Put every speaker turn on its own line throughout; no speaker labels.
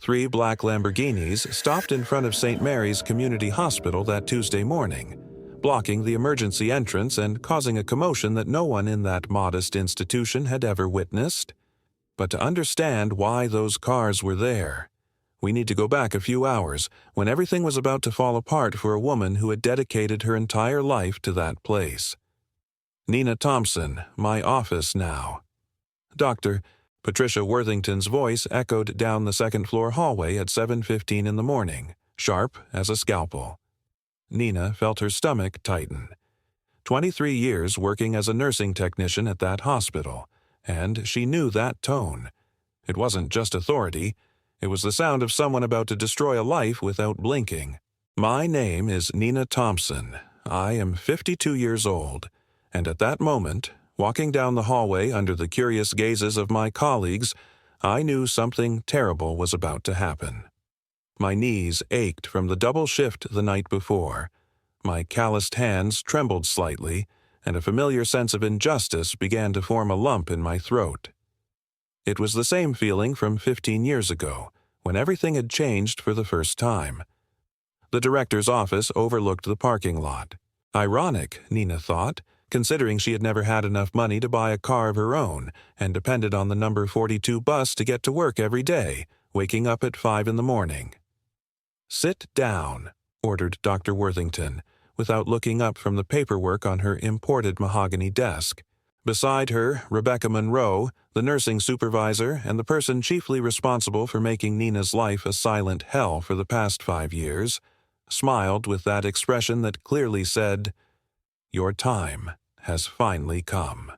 Three black Lamborghinis stopped in front of St. Mary's Community Hospital that Tuesday morning, blocking the emergency entrance and causing a commotion that no one in that modest institution had ever witnessed. But to understand why those cars were there, we need to go back a few hours when everything was about to fall apart for a woman who had dedicated her entire life to that place. Nina Thompson, my office now. Doctor, Patricia Worthington's voice echoed down the second-floor hallway at 7:15 in the morning, sharp as a scalpel. Nina felt her stomach tighten. 23 years working as a nursing technician at that hospital, and she knew that tone. It wasn't just authority. It was the sound of someone about to destroy a life without blinking. My name is Nina Thompson. I am 52 years old, and at that moment, walking down the hallway under the curious gazes of my colleagues, I knew something terrible was about to happen. My knees ached from the double shift the night before. My calloused hands trembled slightly, and a familiar sense of injustice began to form a lump in my throat. It was the same feeling from 15 years ago, when everything had changed for the first time. The director's office overlooked the parking lot. Ironic, Nina thought, considering she had never had enough money to buy a car of her own and depended on the number 42 bus to get to work every day, waking up at 5 in the morning. "Sit down," ordered Dr. Worthington, without looking up from the paperwork on her imported mahogany desk. Beside her, Rebecca Monroe, the nursing supervisor and the person chiefly responsible for making Nina's life a silent hell for the past 5 years, smiled with that expression that clearly said, "Your time has finally come."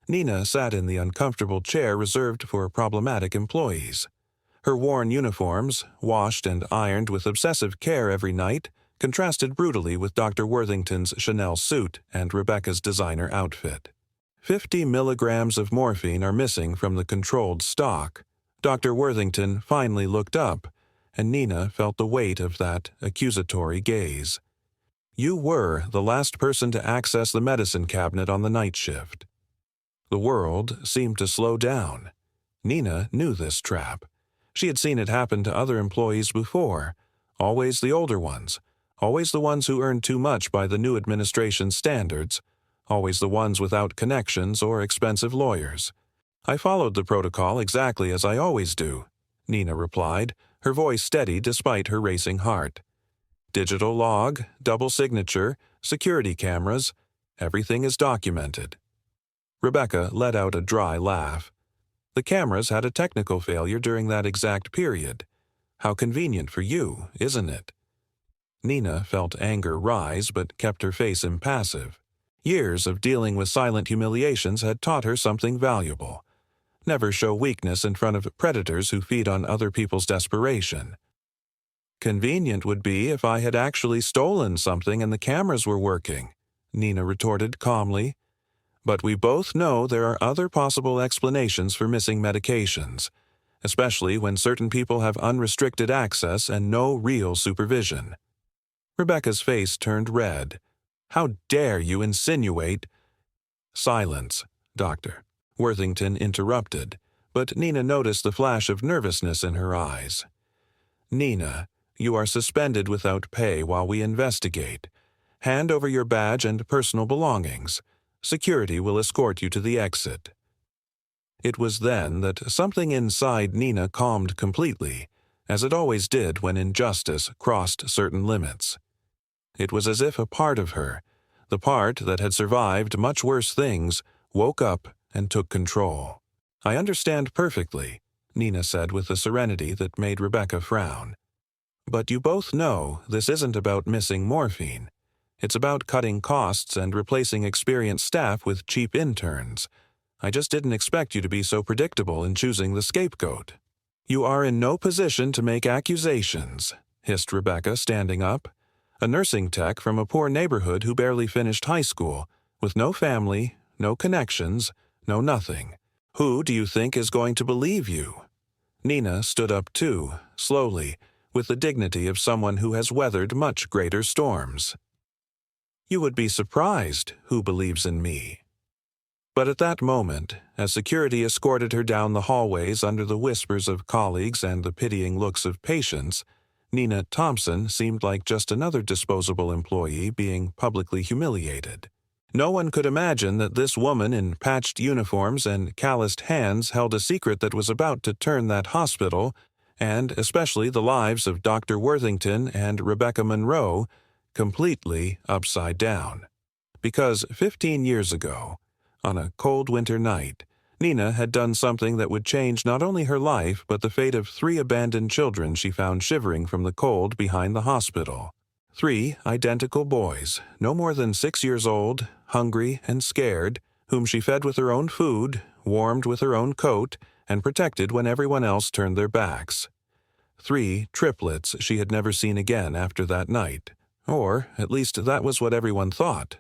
Nina sat in the uncomfortable chair reserved for problematic employees. Her worn uniforms, washed and ironed with obsessive care every night, contrasted brutally with Dr. Worthington's Chanel suit and Rebecca's designer outfit. 50 milligrams of morphine are missing from the controlled stock. Dr. Worthington finally looked up, and Nina felt the weight of that accusatory gaze. You were the last person to access the medicine cabinet on the night shift. The world seemed to slow down. Nina knew this trap. She had seen it happen to other employees before, always the older ones, always the ones who earned too much by the new administration's standards, always the ones without connections or expensive lawyers. "I followed the protocol exactly as I always do," Nina replied, her voice steady despite her racing heart. "Digital log, double signature, security cameras, everything is documented." Rebecca let out a dry laugh. "The cameras had a technical failure during that exact period. How convenient for you, isn't it?" Nina felt anger rise but kept her face impassive. Years of dealing with silent humiliations had taught her something valuable. Never show weakness in front of predators who feed on other people's desperation. "Convenient would be if I had actually stolen something and the cameras were working," Nina retorted calmly. "But we both know there are other possible explanations for missing medications, especially when certain people have unrestricted access and no real supervision." Rebecca's face turned red. "How dare you insinuate—" "Silence, Doctor," Worthington interrupted, but Nina noticed the flash of nervousness in her eyes. "Nina, you are suspended without pay while we investigate. Hand over your badge and personal belongings. Security will escort you to the exit." It was then that something inside Nina calmed completely, as it always did when injustice crossed certain limits. It was as if a part of her, the part that had survived much worse things, woke up and took control. "I understand perfectly," Nina said with a serenity that made Rebecca frown. "But you both know this isn't about missing morphine. It's about cutting costs and replacing experienced staff with cheap interns. I just didn't expect you to be so predictable in choosing the scapegoat." "You are in no position to make accusations," hissed Rebecca, standing up. "A nursing tech from a poor neighborhood who barely finished high school, with no family, no connections, no nothing. Who do you think is going to believe you?" Nina stood up too, slowly, with the dignity of someone who has weathered much greater storms. "You would be surprised who believes in me." But at that moment, as security escorted her down the hallways under the whispers of colleagues and the pitying looks of patients, Nina Thompson seemed like just another disposable employee being publicly humiliated. No one could imagine that this woman in patched uniforms and calloused hands held a secret that was about to turn that hospital, and especially the lives of Dr. Worthington and Rebecca Monroe, completely upside down. Because 15 years ago, on a cold winter night, Nina had done something that would change not only her life but the fate of 3 abandoned children she found shivering from the cold behind the hospital. 3 identical boys, no more than 6 years old, hungry and scared, whom she fed with her own food, warmed with her own coat, and protected when everyone else turned their backs. 3 triplets she had never seen again after that night, or at least that was what everyone thought.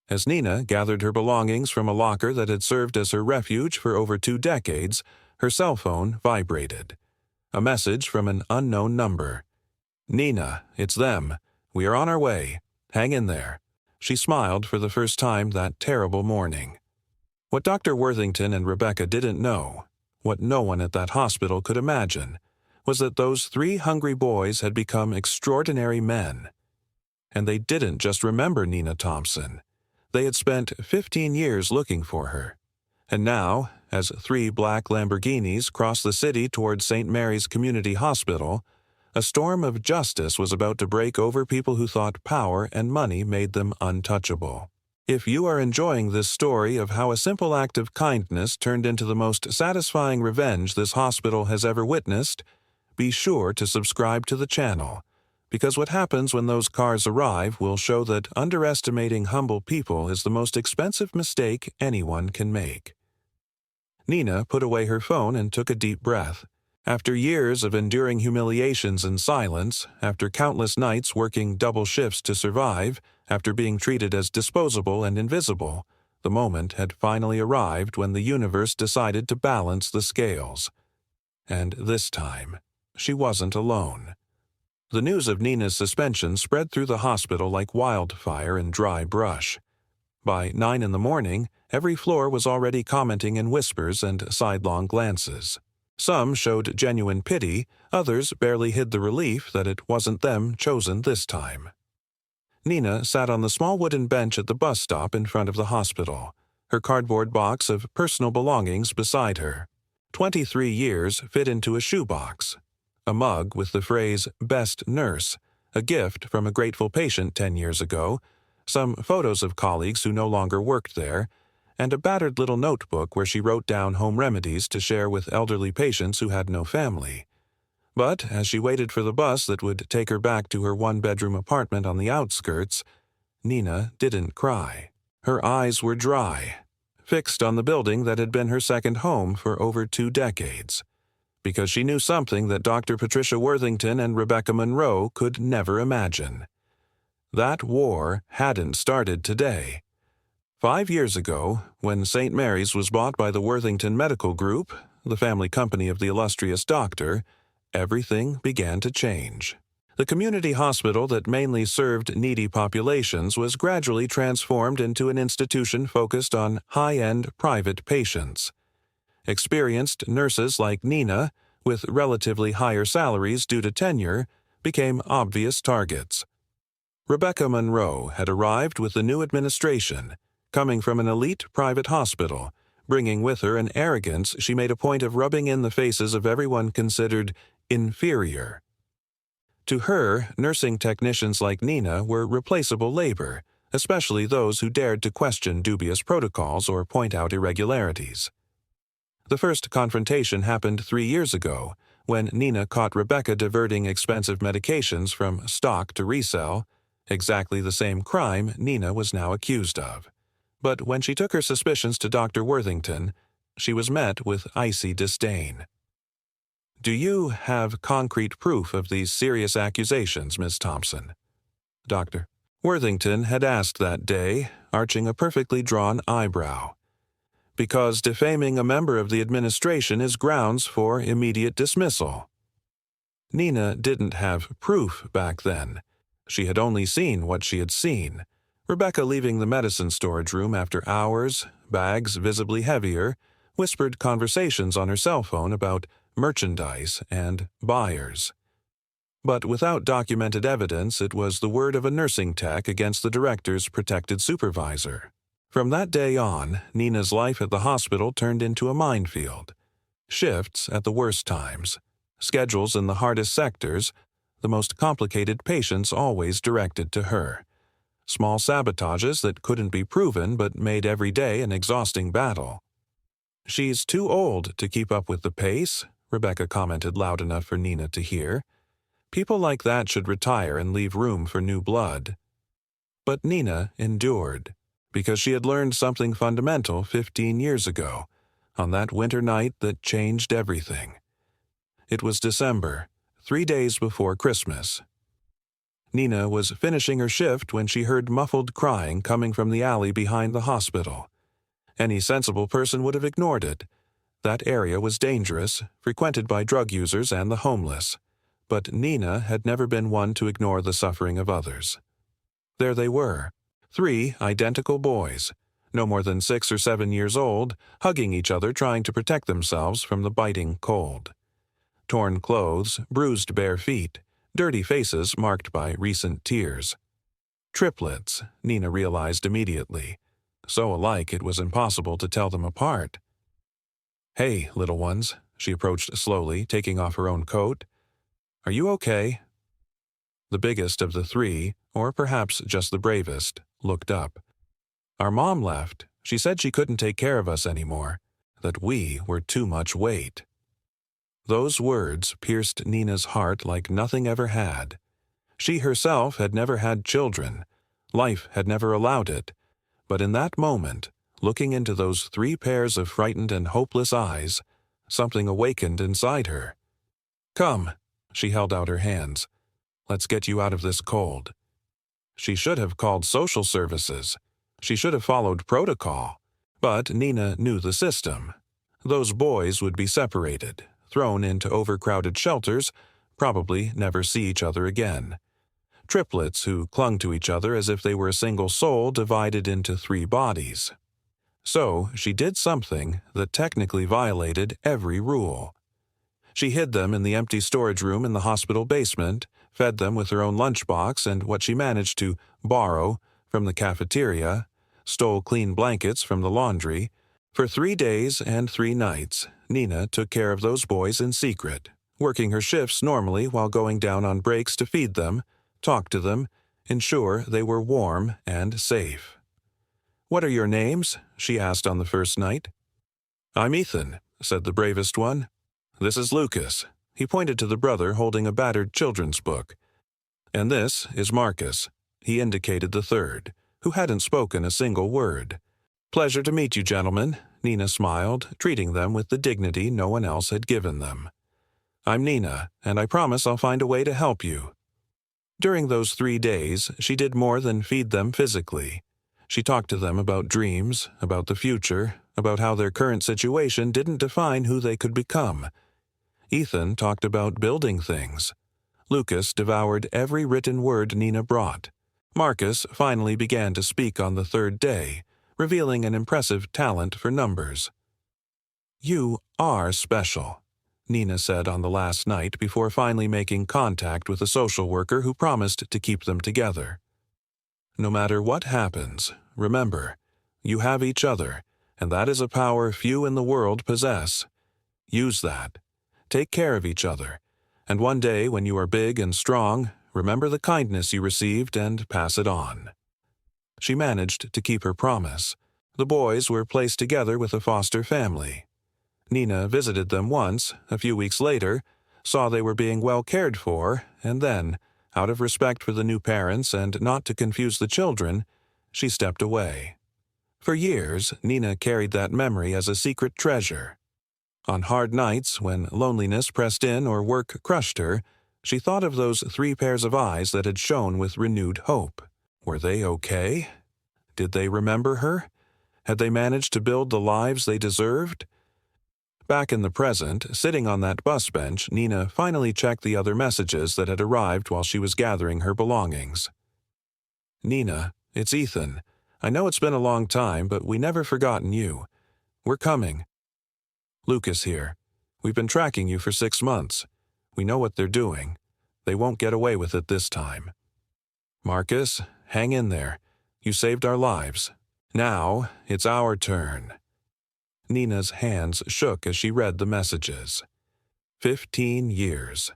As Nina gathered her belongings from a locker that had served as her refuge for over 2 decades, her cell phone vibrated. A message from an unknown number. "Nina, it's them. We are on our way. Hang in there." She smiled for the first time that terrible morning. What Dr. Worthington and Rebecca didn't know, what no one at that hospital could imagine, was that those 3 hungry boys had become extraordinary men. And they didn't just remember Nina Thompson. They had spent 15 years looking for her. And now, as 3 black Lamborghinis crossed the city toward St. Mary's Community Hospital, a storm of justice was about to break over people who thought power and money made them untouchable. If you are enjoying this story of how a simple act of kindness turned into the most satisfying revenge this hospital has ever witnessed, be sure to subscribe to the channel, because what happens when those cars arrive will show that underestimating humble people is the most expensive mistake anyone can make. Nina put away her phone and took a deep breath. After years of enduring humiliations in silence, after countless nights working double shifts to survive, after being treated as disposable and invisible, the moment had finally arrived when the universe decided to balance the scales. And this time, she wasn't alone. The news of Nina's suspension spread through the hospital like wildfire in dry brush. By 9 in the morning, every floor was already commenting in whispers and sidelong glances. Some showed genuine pity, others barely hid the relief that it wasn't them chosen this time. Nina sat on the small wooden bench at the bus stop in front of the hospital, her cardboard box of personal belongings beside her. 23 years fit into a shoebox. A mug with the phrase, "Best Nurse," a gift from a grateful patient 10 years ago, some photos of colleagues who no longer worked there, and a battered little notebook where she wrote down home remedies to share with elderly patients who had no family. But as she waited for the bus that would take her back to her 1-bedroom apartment on the outskirts, Nina didn't cry. Her eyes were dry, fixed on the building that had been her second home for over 2 decades. Because she knew something that Dr. Patricia Worthington and Rebecca Monroe could never imagine. That war hadn't started today. 5 years ago, when St. Mary's was bought by the Worthington Medical Group, the family company of the illustrious doctor, everything began to change. The community hospital that mainly served needy populations was gradually transformed into an institution focused on high-end private patients. Experienced nurses like Nina, with relatively higher salaries due to tenure, became obvious targets. Rebecca Monroe had arrived with the new administration, coming from an elite private hospital, bringing with her an arrogance she made a point of rubbing in the faces of everyone considered inferior. To her, nursing technicians like Nina were replaceable labor, especially those who dared to question dubious protocols or point out irregularities. The first confrontation happened 3 years ago, when Nina caught Rebecca diverting expensive medications from stock to resell, exactly the same crime Nina was now accused of. But when she took her suspicions to Dr. Worthington, she was met with icy disdain. "Do you have concrete proof of these serious accusations, Miss Thompson?" Dr. Worthington had asked that day, arching a perfectly drawn eyebrow. "Because defaming a member of the administration is grounds for immediate dismissal." Nina didn't have proof back then. She had only seen what she had seen, Rebecca, leaving the medicine storage room after hours, bags visibly heavier, whispered conversations on her cell phone about merchandise and buyers. But without documented evidence, it was the word of a nursing tech against the director's protected supervisor. From that day on, Nina's life at the hospital turned into a minefield. Shifts at the worst times, schedules in the hardest sectors, the most complicated patients always directed to her. Small sabotages that couldn't be proven but made every day an exhausting battle. "She's too old to keep up with the pace," Rebecca commented loud enough for Nina to hear. "People like that should retire and leave room for new blood." But Nina endured, because she had learned something fundamental 15 years ago, on that winter night that changed everything. It was December, 3 days before Christmas. Nina was finishing her shift when she heard muffled crying coming from the alley behind the hospital. Any sensible person would have ignored it. That area was dangerous, frequented by drug users and the homeless. But Nina had never been one to ignore the suffering of others. There they were, 3 identical boys, no more than 6 or 7 years old, hugging each other trying to protect themselves from the biting cold. Torn clothes, bruised bare feet, dirty faces marked by recent tears. Triplets, Nina realized immediately. So alike it was impossible to tell them apart. "Hey, little ones," she approached slowly, taking off her own coat. "Are you okay?" The biggest of the 3, or perhaps just the bravest, looked up. "Our mom left. She said she couldn't take care of us anymore, that we were too much weight." Those words pierced Nina's heart like nothing ever had. She herself had never had children. Life had never allowed it. But in that moment, looking into those 3 pairs of frightened and hopeless eyes, something awakened inside her. "Come," she held out her hands. "Let's get you out of this cold." She should have called social services. She should have followed protocol. But Nina knew the system. Those boys would be separated, thrown into overcrowded shelters, probably never see each other again. Triplets who clung to each other as if they were a single soul divided into 3 bodies. So she did something that technically violated every rule. She hid them in the empty storage room in the hospital basement, fed them with her own lunchbox and what she managed to borrow from the cafeteria, stole clean blankets from the laundry. For 3 days and 3 nights, Nina took care of those boys in secret, working her shifts normally while going down on breaks to feed them, talk to them, ensure they were warm and safe. "What are your names?" she asked on the first night. "I'm Ethan," said the bravest one. "This is Lucas." He pointed to the brother holding a battered children's book. "And this is Marcus." He indicated the third, who hadn't spoken a single word. "Pleasure to meet you, gentlemen," Nina smiled, treating them with the dignity no one else had given them. "I'm Nina, and I promise I'll find a way to help you." During those 3 days, she did more than feed them physically. She talked to them about dreams, about the future, about how their current situation didn't define who they could become. Ethan talked about building things. Lucas devoured every written word Nina brought. Marcus finally began to speak on the 3rd day, revealing an impressive talent for numbers. "You are special," Nina said on the last night before finally making contact with a social worker who promised to keep them together. "No matter what happens, remember, you have each other, and that is a power few in the world possess. Use that. Take care of each other, and one day when you are big and strong, remember the kindness you received and pass it on." She managed to keep her promise. The boys were placed together with a foster family. Nina visited them once, a few weeks later, saw they were being well cared for, and then, out of respect for the new parents and not to confuse the children, she stepped away. For years, Nina carried that memory as a secret treasure. On hard nights, when loneliness pressed in or work crushed her, she thought of those 3 pairs of eyes that had shone with renewed hope. Were they okay? Did they remember her? Had they managed to build the lives they deserved? Back in the present, sitting on that bus bench, Nina finally checked the other messages that had arrived while she was gathering her belongings. "Nina, It's Ethan. I know it's been a long time, but we never forgotten you. We're coming. Lucas here. We've been tracking you for 6 months. We know what they're doing. They won't get away with it this time. Marcus, hang in there. You saved our lives. Now, it's our turn. Nina's hands shook as she read the messages. 15 years.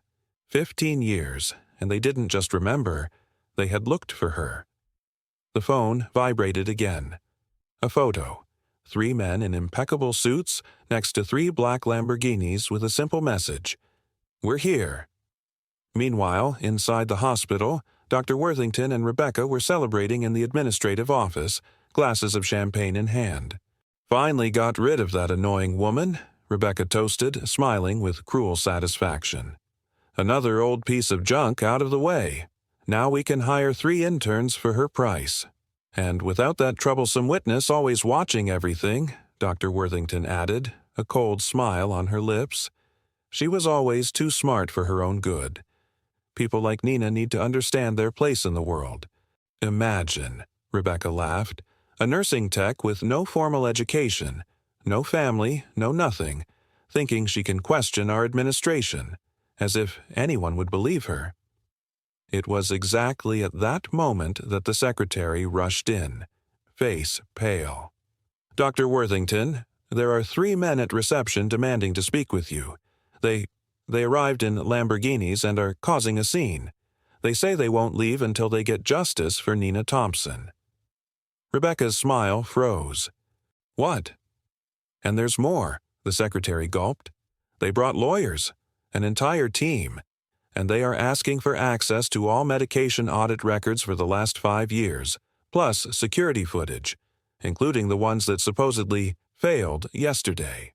15 years, and they didn't just remember, they had looked for her. The phone vibrated again. A photo. 3 men in impeccable suits next to 3 black Lamborghinis with a simple message. We're here. Meanwhile, inside the hospital, Dr. Worthington and Rebecca were celebrating in the administrative office, glasses of champagne in hand. Finally got rid of that annoying woman, Rebecca toasted, smiling with cruel satisfaction. Another old piece of junk out of the way. Now we can hire 3 interns for her price. And without that troublesome witness always watching everything, Dr. Worthington added, a cold smile on her lips. She was always too smart for her own good. People like Nina need to understand their place in the world. Imagine, Rebecca laughed, a nursing tech with no formal education, no family, no nothing, thinking she can question our administration, as if anyone would believe her. It was exactly at that moment that the secretary rushed in, face pale. Dr. Worthington, there are 3 men at reception demanding to speak with you. They arrived in Lamborghinis and are causing a scene. They say they won't leave until they get justice for Nina Thompson. Rebecca's smile froze. What? And there's more, the secretary gulped. They brought lawyers, an entire team, and they are asking for access to all medication audit records for the last 5 years, plus security footage, including the ones that supposedly failed yesterday.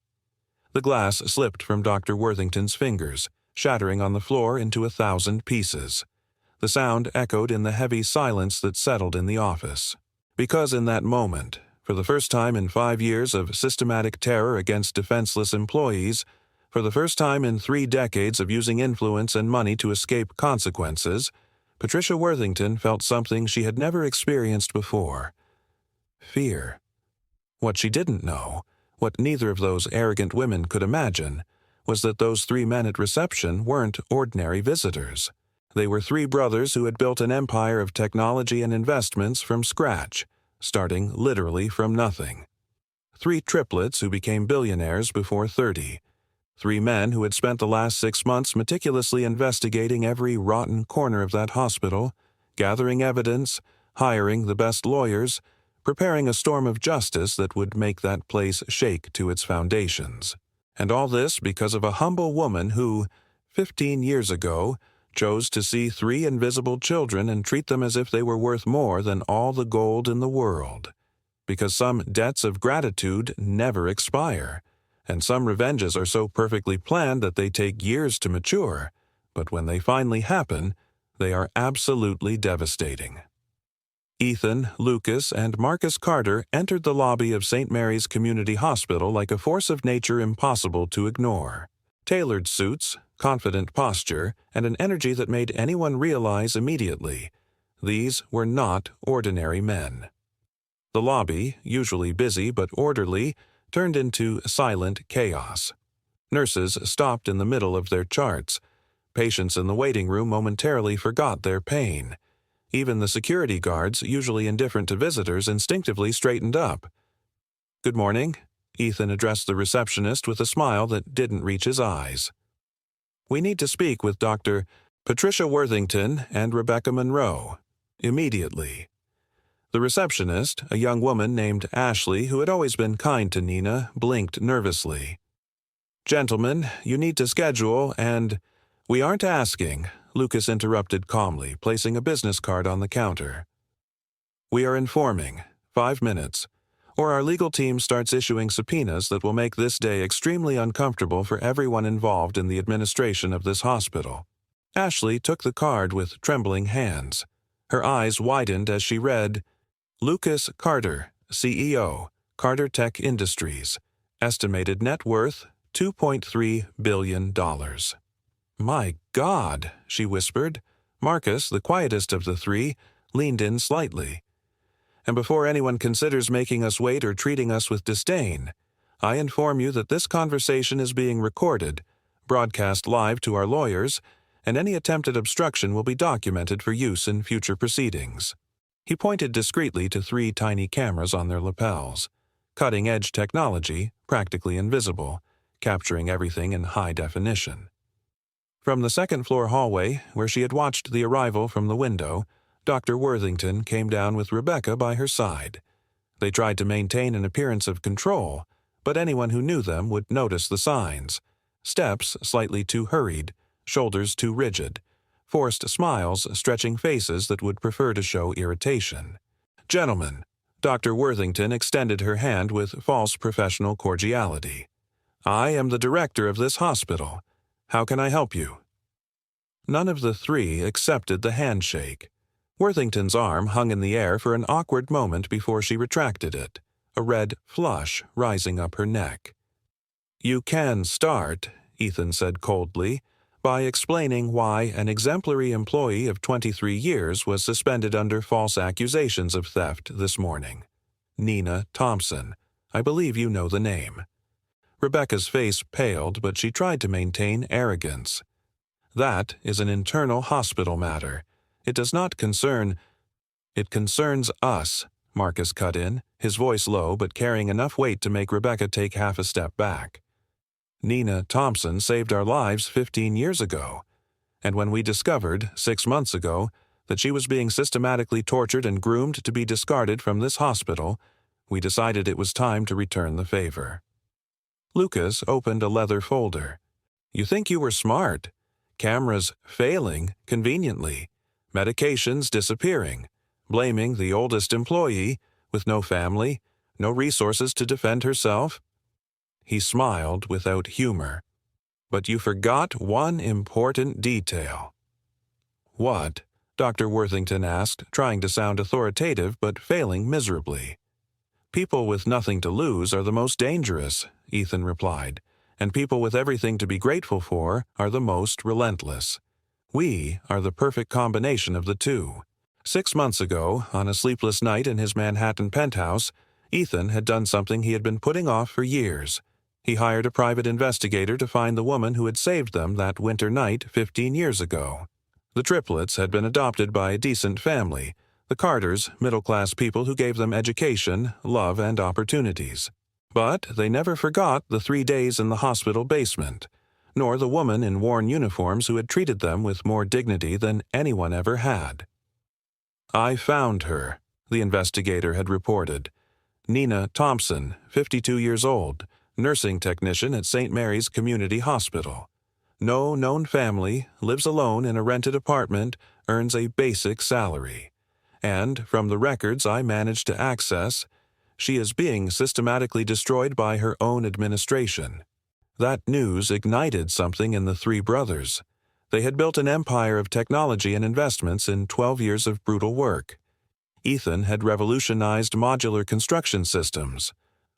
The glass slipped from Dr. Worthington's fingers, shattering on the floor into 1,000 pieces. The sound echoed in the heavy silence that settled in the office. Because in that moment, for the first time in 5 years of systematic terror against defenseless employees, for the first time in 3 decades of using influence and money to escape consequences, Patricia Worthington felt something she had never experienced before. Fear. What she didn't know, what neither of those arrogant women could imagine, was that those 3 men at reception weren't ordinary visitors. They were 3 brothers who had built an empire of technology and investments from scratch, starting literally from nothing. 3 triplets who became billionaires before 30. 3 men who had spent the last 6 months meticulously investigating every rotten corner of that hospital, gathering evidence, hiring the best lawyers, preparing a storm of justice that would make that place shake to its foundations. And all this because of a humble woman who, 15 years ago, chose to see 3 invisible children and treat them as if they were worth more than all the gold in the world. Because some debts of gratitude never expire, and some revenges are so perfectly planned that they take years to mature, but when they finally happen, they are absolutely devastating. Ethan, Lucas, and Marcus Carter entered the lobby of St. Mary's Community Hospital like a force of nature impossible to ignore. Tailored suits, confident posture, and an energy that made anyone realize immediately, these were not ordinary men. The lobby, usually busy but orderly, turned into silent chaos. Nurses stopped in the middle of their charts. Patients in the waiting room momentarily forgot their pain. Even the security guards, usually indifferent to visitors, instinctively straightened up. "Good morning," Ethan addressed the receptionist with a smile that didn't reach his eyes. "We need to speak with Dr. Patricia Worthington and Rebecca Monroe. Immediately." The receptionist, a young woman named Ashley who had always been kind to Nina, blinked nervously. "Gentlemen, you need to schedule and—" "We aren't asking," Lucas interrupted calmly, placing a business card on the counter. "We are informing. 5 minutes. Or our legal team starts issuing subpoenas that will make this day extremely uncomfortable for everyone involved in the administration of this hospital." Ashley took the card with trembling hands. Her eyes widened as she read, "Lucas Carter, CEO, Carter Tech Industries. Estimated net worth, $2.3 billion. "My God," she whispered. Marcus, the quietest of the 3, leaned in slightly. And before anyone considers making us wait or treating us with disdain, I inform you that this conversation is being recorded, broadcast live to our lawyers, and any attempted obstruction will be documented for use in future proceedings. He pointed discreetly to 3 tiny cameras on their lapels. Cutting-edge technology, practically invisible, capturing everything in high definition. From the second-floor hallway, where she had watched the arrival from the window, Dr. Worthington came down with Rebecca by her side. They tried to maintain an appearance of control, but anyone who knew them would notice the signs. Steps slightly too hurried, shoulders too rigid, forced smiles stretching faces that would prefer to show irritation. "Gentlemen," Dr. Worthington extended her hand with false professional cordiality. "I am the director of this hospital. How can I help you?" None of the 3 accepted the handshake. Worthington's arm hung in the air for an awkward moment before she retracted it, a red flush rising up her neck. "You can start," Ethan said coldly, "by explaining why an exemplary employee of 23 years was suspended under false accusations of theft this morning. Nina Thompson. I believe you know the name." Rebecca's face paled, but she tried to maintain arrogance. "That is an internal hospital matter. It does not concern—" "It concerns us," Marcus cut in, his voice low but carrying enough weight to make Rebecca take half a step back. "Nina Thompson saved our lives 15 years ago, and when we discovered, 6 months ago, that she was being systematically tortured and groomed to be discarded from this hospital, we decided it was time to return the favor." Lucas opened a leather folder. "You think you were smart. Cameras failing conveniently, medications disappearing, blaming the oldest employee, with no family, no resources to defend herself." He smiled without humor. "But you forgot one important detail." "What?" Dr. Worthington asked, trying to sound authoritative but failing miserably. "People with nothing to lose are the most dangerous," Ethan replied, "and people with everything to be grateful for are the most relentless. We are the perfect combination of the two." 6 months ago, on a sleepless night in his Manhattan penthouse, Ethan had done something he had been putting off for years. He hired a private investigator to find the woman who had saved them that winter night 15 years ago. The triplets had been adopted by a decent family, the Carters, middle-class people who gave them education, love, and opportunities. But they never forgot the 3 days in the hospital basement, nor the woman in worn uniforms who had treated them with more dignity than anyone ever had. "I found her," the investigator had reported. "Nina Thompson, 52 years old, nursing technician at St. Mary's Community Hospital. No known family, lives alone in a rented apartment, earns a basic salary. And, from the records I managed to access, she is being systematically destroyed by her own administration." That news ignited something in the 3 brothers. They had built an empire of technology and investments in 12 years of brutal work. Ethan had revolutionized modular construction systems.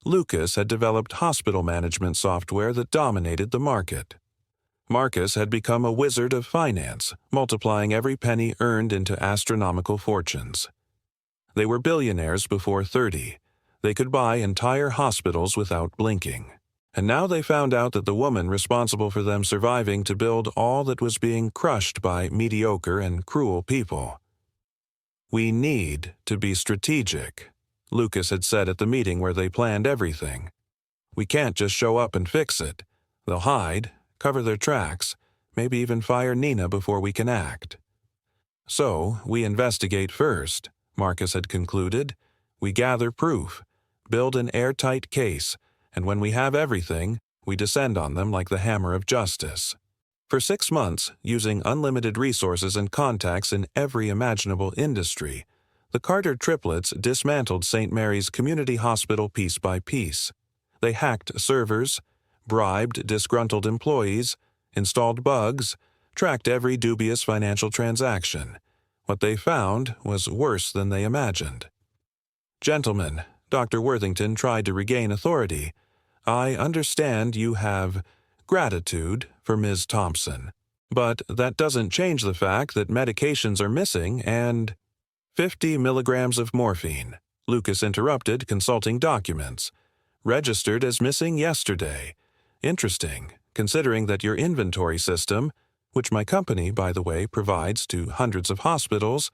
Lucas had developed hospital management software that dominated the market. Marcus had become a wizard of finance, multiplying every penny earned into astronomical fortunes. They were billionaires before 30. They could buy entire hospitals without blinking. And now they found out that the woman responsible for them surviving to build all that was being crushed by mediocre and cruel people. "We need to be strategic," Lucas had said at the meeting where they planned everything. "We can't just show up and fix it. They'll hide, cover their tracks, maybe even fire Nina before we can act. So, we investigate first," Marcus had concluded. "We gather proof, build an airtight case, and when we have everything, we descend on them like the hammer of justice." For 6 months, using unlimited resources and contacts in every imaginable industry, the Carter triplets dismantled St. Mary's Community Hospital piece by piece. They hacked servers, bribed disgruntled employees, installed bugs, tracked every dubious financial transaction. What they found was worse than they imagined. "Gentlemen," Dr. Worthington tried to regain authority, "I understand you have gratitude for Ms. Thompson, but that doesn't change the fact that medications are missing and 50 milligrams of morphine," Lucas interrupted, consulting documents. Registered as missing yesterday. Interesting, considering that your inventory system, which my company, by the way, provides to hundreds of hospitals,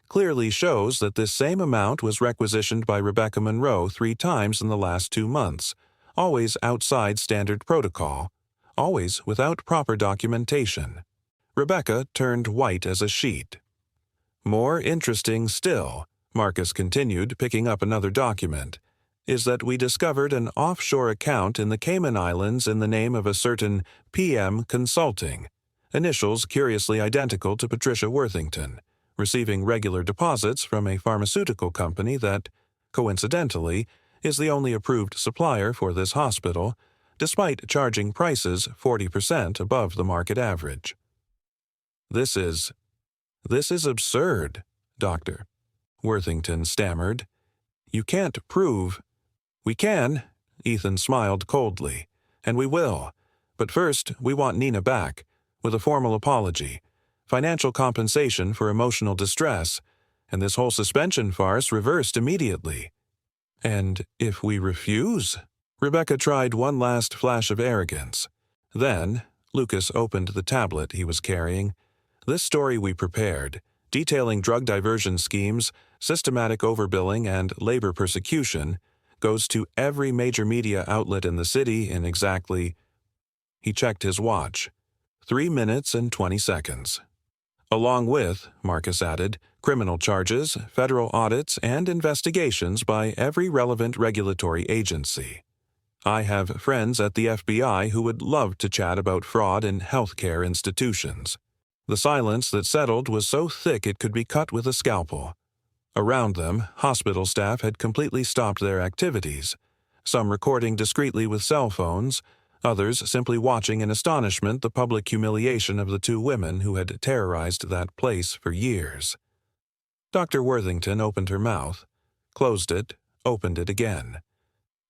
clearly shows that this same amount was requisitioned by Rebecca Monroe 3 times in the last 2 months, always outside standard protocol, always without proper documentation. Rebecca turned white as a sheet. More interesting still, Marcus continued, picking up another document, is that we discovered an offshore account in the Cayman Islands in the name of a certain PM Consulting, initials curiously identical to Patricia Worthington, receiving regular deposits from a pharmaceutical company that, coincidentally, is the only approved supplier for this hospital, despite charging prices 40% above the market average. This is absurd, Doctor, Worthington stammered. You can't prove. We can, Ethan smiled coldly, and we will. But first, we want Nina back, with a formal apology, financial compensation for emotional distress, and this whole suspension farce reversed immediately. And if we refuse? Rebecca tried one last flash of arrogance. Then, Lucas opened the tablet he was carrying. This story we prepared, detailing drug diversion schemes, systematic overbilling, and labor persecution, goes to every major media outlet in the city in exactly... He checked his watch. 3 minutes and 20 seconds. Along with, Marcus added, criminal charges, federal audits, and investigations by every relevant regulatory agency. I have friends at the FBI who would love to chat about fraud in healthcare institutions. The silence that settled was so thick it could be cut with a scalpel. Around them, hospital staff had completely stopped their activities, some recording discreetly with cell phones, others simply watching in astonishment the public humiliation of the 2 women who had terrorized that place for years. Dr. Worthington opened her mouth, closed it, opened it again.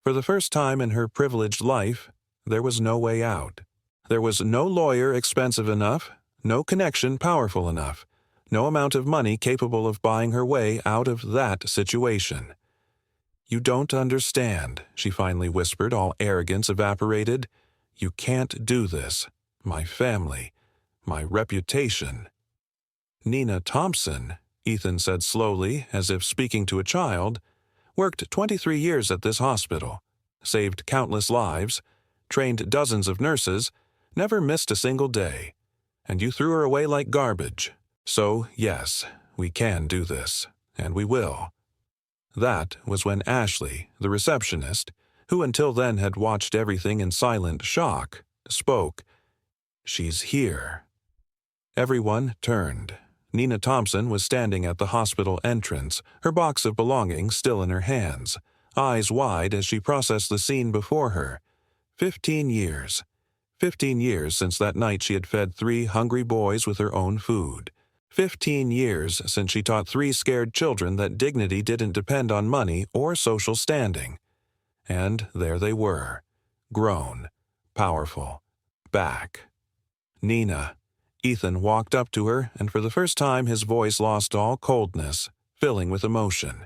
For the first time in her privileged life, there was no way out. There was no lawyer expensive enough, no connection powerful enough, no amount of money capable of buying her way out of that situation. You don't understand, she finally whispered, all arrogance evaporated. You can't do this. My family. My reputation. Nina Thompson, Ethan said slowly, as if speaking to a child, worked 23 years at this hospital, saved countless lives, trained dozens of nurses, never missed a single day. And you threw her away like garbage. So, yes, we can do this, and we will. That was when Ashley, the receptionist, who until then had watched everything in silent shock, spoke. She's here. Everyone turned. Nina Thompson was standing at the hospital entrance, her box of belongings still in her hands, eyes wide as she processed the scene before her. 15 years. 15 years since that night she had fed 3 hungry boys with her own food. 15 years since she taught 3 scared children that dignity didn't depend on money or social standing. And there they were, grown, powerful, back. Nina. Ethan walked up to her, and for the first time his voice lost all coldness, filling with emotion.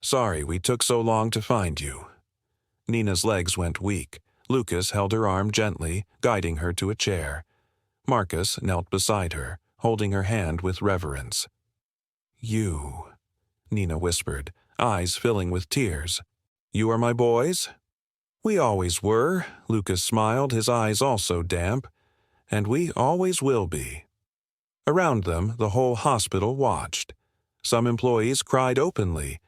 Sorry we took so long to find you. Nina's legs went weak. Lucas held her arm gently, guiding her to a chair. Marcus knelt beside her, holding her hand with reverence. You, Nina whispered, eyes filling with tears. You are my boys? We always were, Lucas smiled, his eyes also damp. And we always will be. Around them, the whole hospital watched. Some employees cried openly.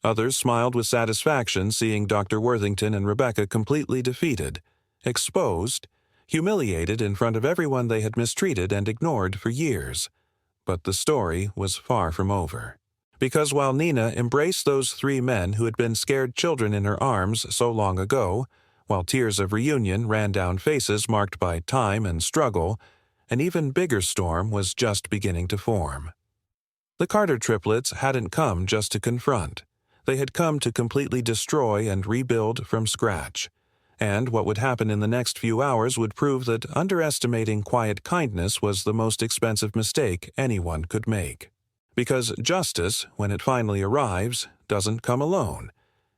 Others smiled with satisfaction seeing Dr. Worthington and Rebecca completely defeated, exposed, humiliated in front of everyone they had mistreated and ignored for years. But the story was far from over. Because while Nina embraced those 3 men who had been scared children in her arms so long ago, while tears of reunion ran down faces marked by time and struggle, an even bigger storm was just beginning to form. The Carter triplets hadn't come just to confront. They had come to completely destroy and rebuild from scratch. And what would happen in the next few hours would prove that underestimating quiet kindness was the most expensive mistake anyone could make. Because justice, when it finally arrives, doesn't come alone.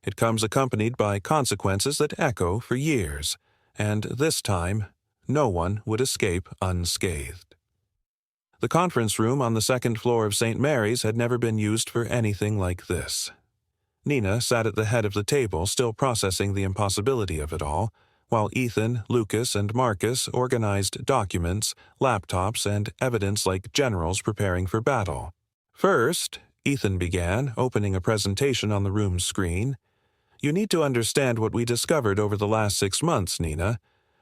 It comes accompanied by consequences that echo for years, and this time, no one would escape unscathed. The conference room on the second floor of St. Mary's had never been used for anything like this. Nina sat at the head of the table, still processing the impossibility of it all, while Ethan, Lucas, and Marcus organized documents, laptops, and evidence like generals preparing for battle. First, Ethan began, opening a presentation on the room's screen. "You need to understand what we discovered over the last 6 months, Nina,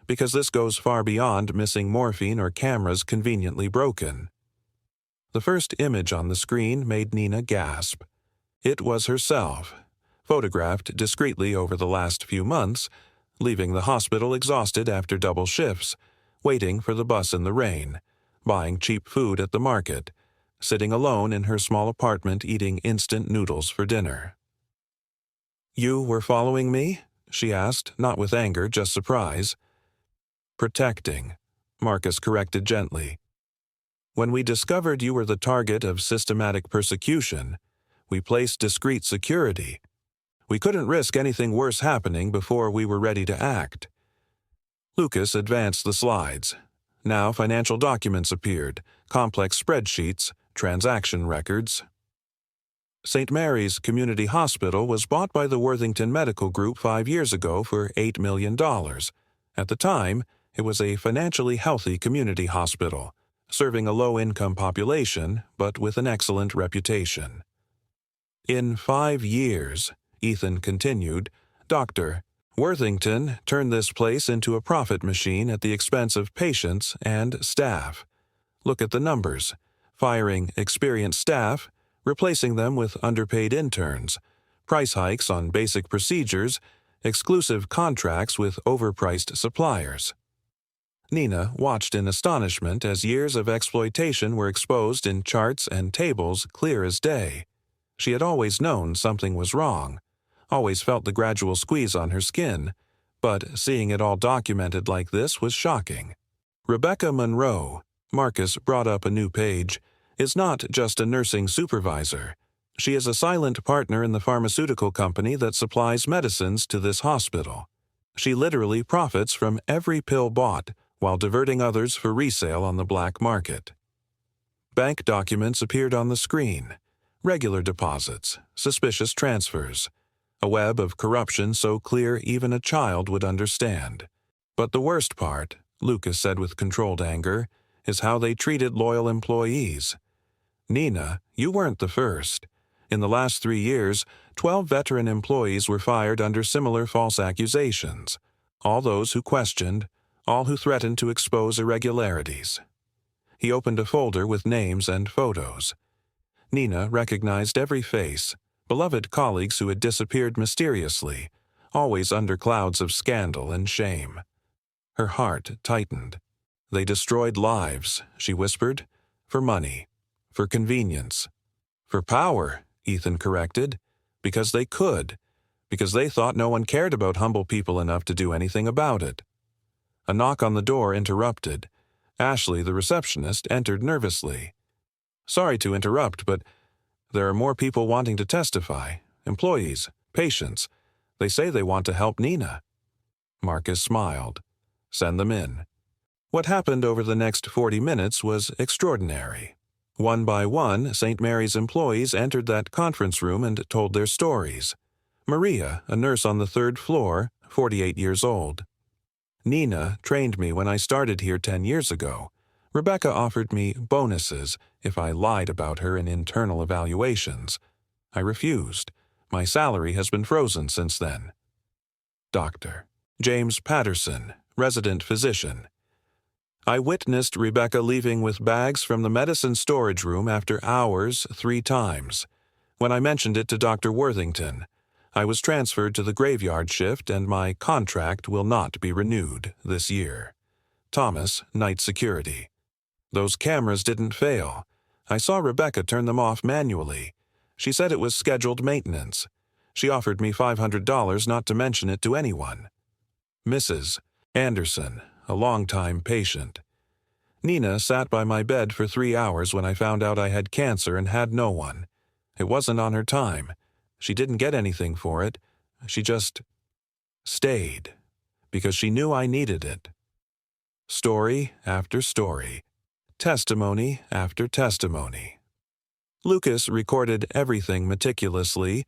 because this goes far beyond missing morphine or cameras conveniently broken." The first image on the screen made Nina gasp. It was herself, photographed discreetly over the last few months, leaving the hospital exhausted after double shifts, waiting for the bus in the rain, buying cheap food at the market, sitting alone in her small apartment eating instant noodles for dinner. "You were following me?" she asked, not with anger, just surprise. "Protecting," Marcus corrected gently. "When we discovered you were the target of systematic persecution, we placed discreet security. We couldn't risk anything worse happening before we were ready to act." Lucas advanced the slides. Now financial documents appeared, complex spreadsheets, transaction records. St. Mary's Community Hospital was bought by the Worthington Medical Group 5 years ago for $8 million. At the time, it was a financially healthy community hospital, serving a low-income population, but with an excellent reputation. "In 5 years," Ethan continued, "Dr. Worthington turned this place into a profit machine at the expense of patients and staff. Look at the numbers: firing experienced staff, replacing them with underpaid interns, price hikes on basic procedures, exclusive contracts with overpriced suppliers." Nina watched in astonishment as years of exploitation were exposed in charts and tables clear as day. She had always known something was wrong, always felt the gradual squeeze on her skin, but seeing it all documented like this was shocking. Rebecca Monroe, Marcus brought up a new page, is not just a nursing supervisor. She is a silent partner in the pharmaceutical company that supplies medicines to this hospital. She literally profits from every pill bought while diverting others for resale on the black market. Bank documents appeared on the screen. Regular deposits, suspicious transfers, a web of corruption so clear even a child would understand. But the worst part, Lucas said with controlled anger, is how they treated loyal employees. "Nina, you weren't the first. In the last 3 years, 12 veteran employees were fired under similar false accusations. All those who questioned, all who threatened to expose irregularities." He opened a folder with names and photos. Nina recognized every face, beloved colleagues who had disappeared mysteriously, always under clouds of scandal and shame. Her heart tightened. "They destroyed lives," she whispered, "for money, for convenience, for power," Ethan corrected, "because they could, because they thought no one cared about humble people enough to do anything about it." A knock on the door interrupted. Ashley, the receptionist, entered nervously. "Sorry to interrupt, but there are more people wanting to testify. Employees, patients. They say they want to help Nina." Marcus smiled. "Send them in." What happened over the next 40 minutes was extraordinary. One by one, St. Mary's employees entered that conference room and told their stories. Maria, a nurse on the 3rd floor, 48 years old. "Nina trained me when I started here 10 years ago. Rebecca offered me bonuses if I lied about her in internal evaluations. I refused. My salary has been frozen since then." Dr. James Patterson, resident physician. "I witnessed Rebecca leaving with bags from the medicine storage room after hours 3 times. When I mentioned it to Dr. Worthington, I was transferred to the graveyard shift and my contract will not be renewed this year. Thomas, night security. Those cameras didn't fail. I saw Rebecca turn them off manually. She said it was scheduled maintenance. She offered me $500 not to mention it to anyone." Mrs. Anderson, a longtime patient. "Nina sat by my bed for 3 hours when I found out I had cancer and had no one. It wasn't on her time. She didn't get anything for it. She just stayed, because she knew I needed it. Story after story. Testimony after testimony. Lucas recorded everything meticulously.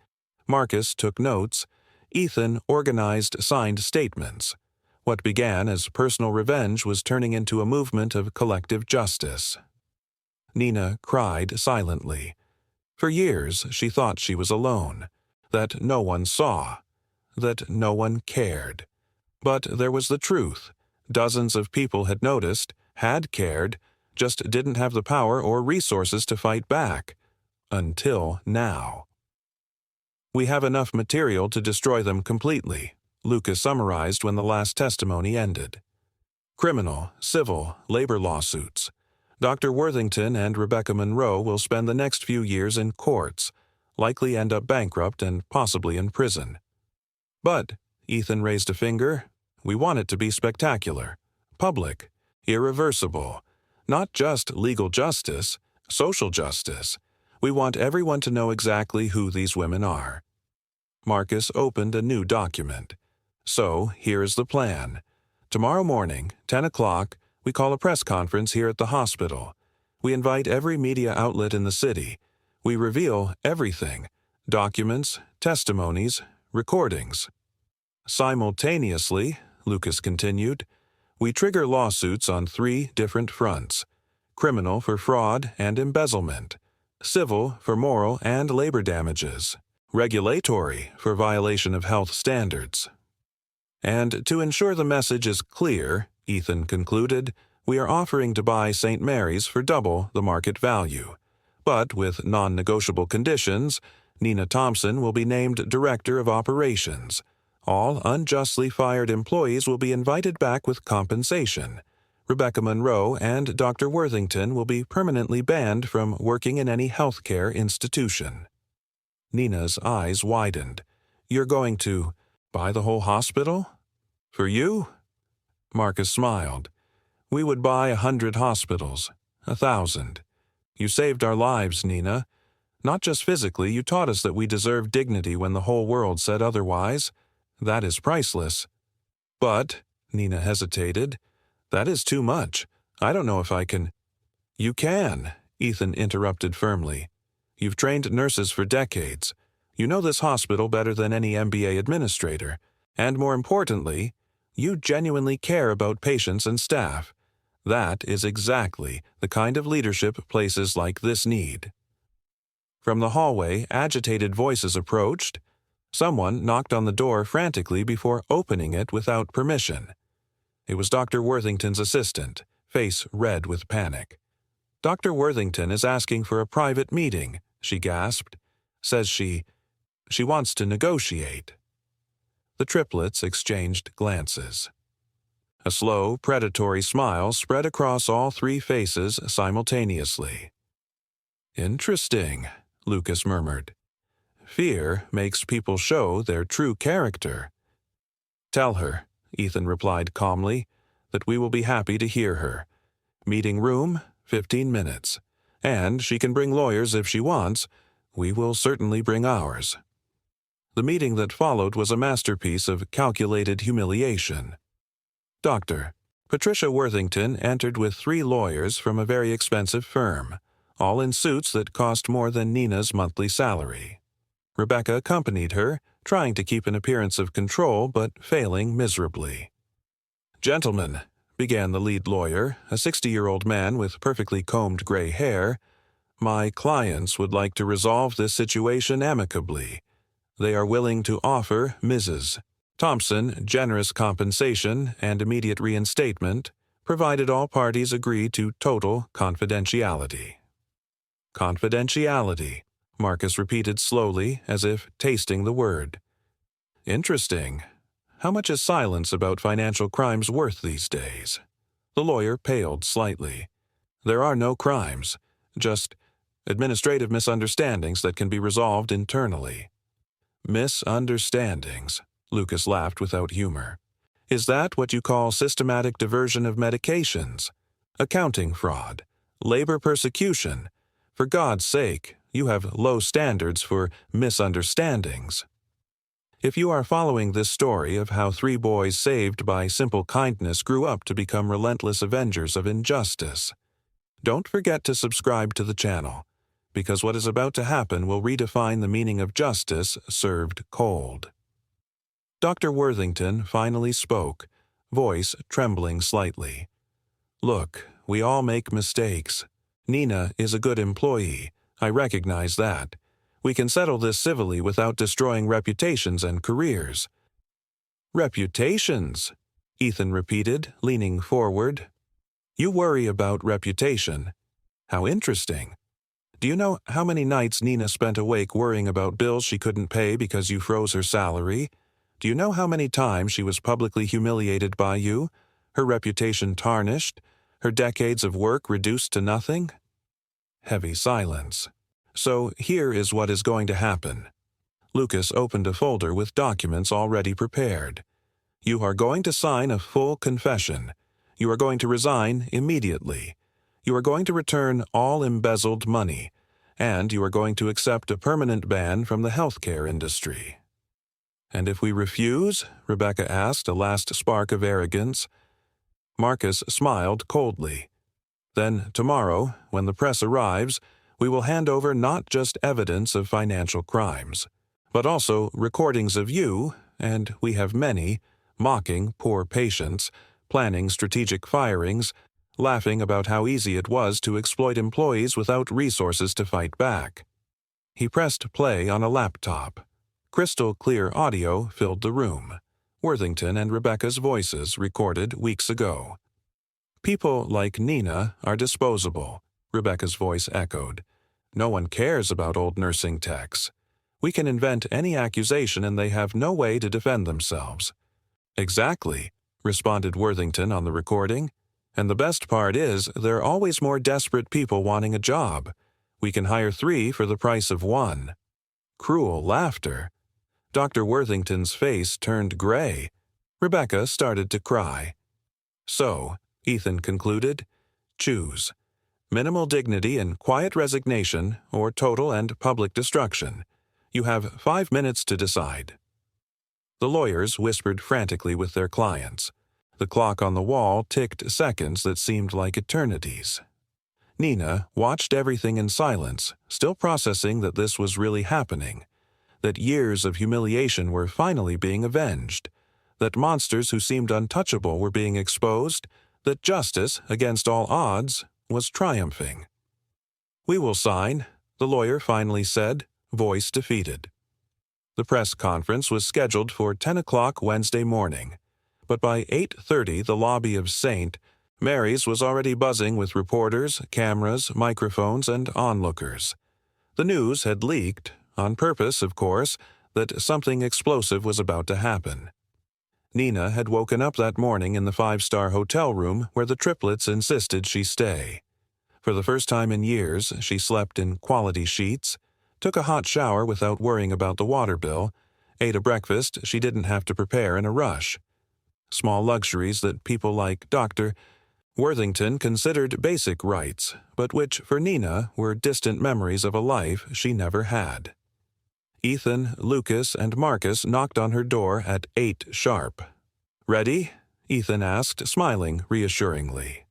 Marcus took notes. Ethan organized signed statements. What began as personal revenge was turning into a movement of collective justice. Nina cried silently. For years, she thought she was alone, that no one saw, that no one cared. But there was the truth. Dozens of people had noticed, had cared, just didn't have the power or resources to fight back. Until now. We have enough material to destroy them completely, Lucas summarized when the last testimony ended. Criminal, civil, labor lawsuits. Dr. Worthington and Rebecca Monroe will spend the next few years in courts, likely end up bankrupt and possibly in prison. But, Ethan raised a finger, we want it to be spectacular, public, irreversible, not just legal justice, social justice. We want everyone to know exactly who these women are. Marcus opened a new document. So, here is the plan. Tomorrow morning, 10 o'clock, we call a press conference here at the hospital. We invite every media outlet in the city. We reveal everything: documents, testimonies, recordings. Simultaneously, Lucas continued, we trigger lawsuits on 3 different fronts: criminal for fraud and embezzlement, civil for moral and labor damages, regulatory for violation of health standards. And to ensure the message is clear, Ethan concluded, we are offering to buy St. Mary's for double the market value. But with non-negotiable conditions, Nina Thompson will be named Director of Operations. All unjustly fired employees will be invited back with compensation. Rebecca Monroe and Dr. Worthington will be permanently banned from working in any healthcare institution. Nina's eyes widened. You're going to buy the whole hospital? For you? Marcus smiled. We would buy 100 hospitals, 1,000. You saved our lives, Nina. Not just physically, you taught us that we deserve dignity when the whole world said otherwise. That is priceless. But, Nina hesitated, that is too much. I don't know if I can. You can, Ethan interrupted firmly. You've trained nurses for decades. You know this hospital better than any MBA administrator. And more importantly, you genuinely care about patients and staff. That is exactly the kind of leadership places like this need. From the hallway, agitated voices approached. Someone knocked on the door frantically before opening it without permission. It was Dr. Worthington's assistant, face red with panic. Dr. Worthington is asking for a private meeting, she gasped. Says she wants to negotiate. The triplets exchanged glances. A slow, predatory smile spread across all 3 faces simultaneously. Interesting, Lucas murmured. Fear makes people show their true character. Tell her, Ethan replied calmly, that we will be happy to hear her. Meeting room, 15 minutes. And she can bring lawyers if she wants. We will certainly bring ours. The meeting that followed was a masterpiece of calculated humiliation. Doctor, Patricia Worthington entered with 3 lawyers from a very expensive firm, all in suits that cost more than Nina's monthly salary. Rebecca accompanied her, trying to keep an appearance of control but failing miserably. Gentlemen, began the lead lawyer, a 60-year-old man with perfectly combed gray hair, my clients would like to resolve this situation amicably. They are willing to offer Mrs. Thompson generous compensation and immediate reinstatement, provided all parties agree to total confidentiality. Confidentiality, Marcus repeated slowly, as if tasting the word. Interesting. How much is silence about financial crimes worth these days? The lawyer paled slightly. There are no crimes, just administrative misunderstandings that can be resolved internally. Misunderstandings, Lucas laughed without humor. Is that what you call systematic diversion of medications? Accounting fraud? Labor persecution? For God's sake, You have low standards for misunderstandings. If you are following this story of how 3 boys saved by simple kindness grew up to become relentless avengers of injustice, don't forget to subscribe to the channel, because what is about to happen will redefine the meaning of justice served cold. Dr. Worthington finally spoke, voice trembling slightly. Look, we all make mistakes. Nina is a good employee. I recognize that. We can settle this civilly without destroying reputations and careers. Reputations, Ethan repeated, leaning forward. You worry about reputation. How interesting. Do you know how many nights Nina spent awake worrying about bills she couldn't pay because you froze her salary? Do you know how many times she was publicly humiliated by you, her reputation tarnished, her decades of work reduced to nothing? Heavy silence. So here is what is going to happen. Lucas opened a folder with documents already prepared. You are going to sign a full confession. You are going to resign immediately. You are going to return all embezzled money. And you are going to accept a permanent ban from the healthcare industry. And if we refuse? Rebecca asked, a last spark of arrogance. Marcus smiled coldly. Then tomorrow, when the press arrives, we will hand over not just evidence of financial crimes, but also recordings of you, and we have many, mocking poor patients, planning strategic firings, laughing about how easy it was to exploit employees without resources to fight back. He pressed play on a laptop. Crystal clear audio filled the room. Worthington and Rebecca's voices recorded weeks ago. People like Nina are disposable, Rebecca's voice echoed. No one cares about old nursing techs. We can invent any accusation and they have no way to defend themselves. Exactly, responded Worthington on the recording. And the best part is, there are always more desperate people wanting a job. We can hire 3 for the price of 1. Cruel laughter. Dr. Worthington's face turned gray. Rebecca started to cry. So, Ethan concluded, choose. Minimal dignity and quiet resignation, or total and public destruction. You have 5 minutes to decide. The lawyers whispered frantically with their clients. The clock on the wall ticked seconds that seemed like eternities. Nina watched everything in silence, still processing that this was really happening, that years of humiliation were finally being avenged, that monsters who seemed untouchable were being exposed, that justice, against all odds, was triumphing. We will sign, the lawyer finally said, voice defeated. The press conference was scheduled for 10 o'clock Wednesday morning, but by 8:30 the lobby of St. Mary's was already buzzing with reporters, cameras, microphones, and onlookers. The news had leaked, on purpose, of course, that something explosive was about to happen. Nina had woken up that morning in the 5-star hotel room where the triplets insisted she stay. For the first time in years, she slept in quality sheets, took a hot shower without worrying about the water bill, ate a breakfast she didn't have to prepare in a rush. Small luxuries that people like Dr. Worthington considered basic rights, but which for Nina were distant memories of a life she never had. Ethan, Lucas, and Marcus knocked on her door at 8 sharp. Ready? Ethan asked, smiling reassuringly.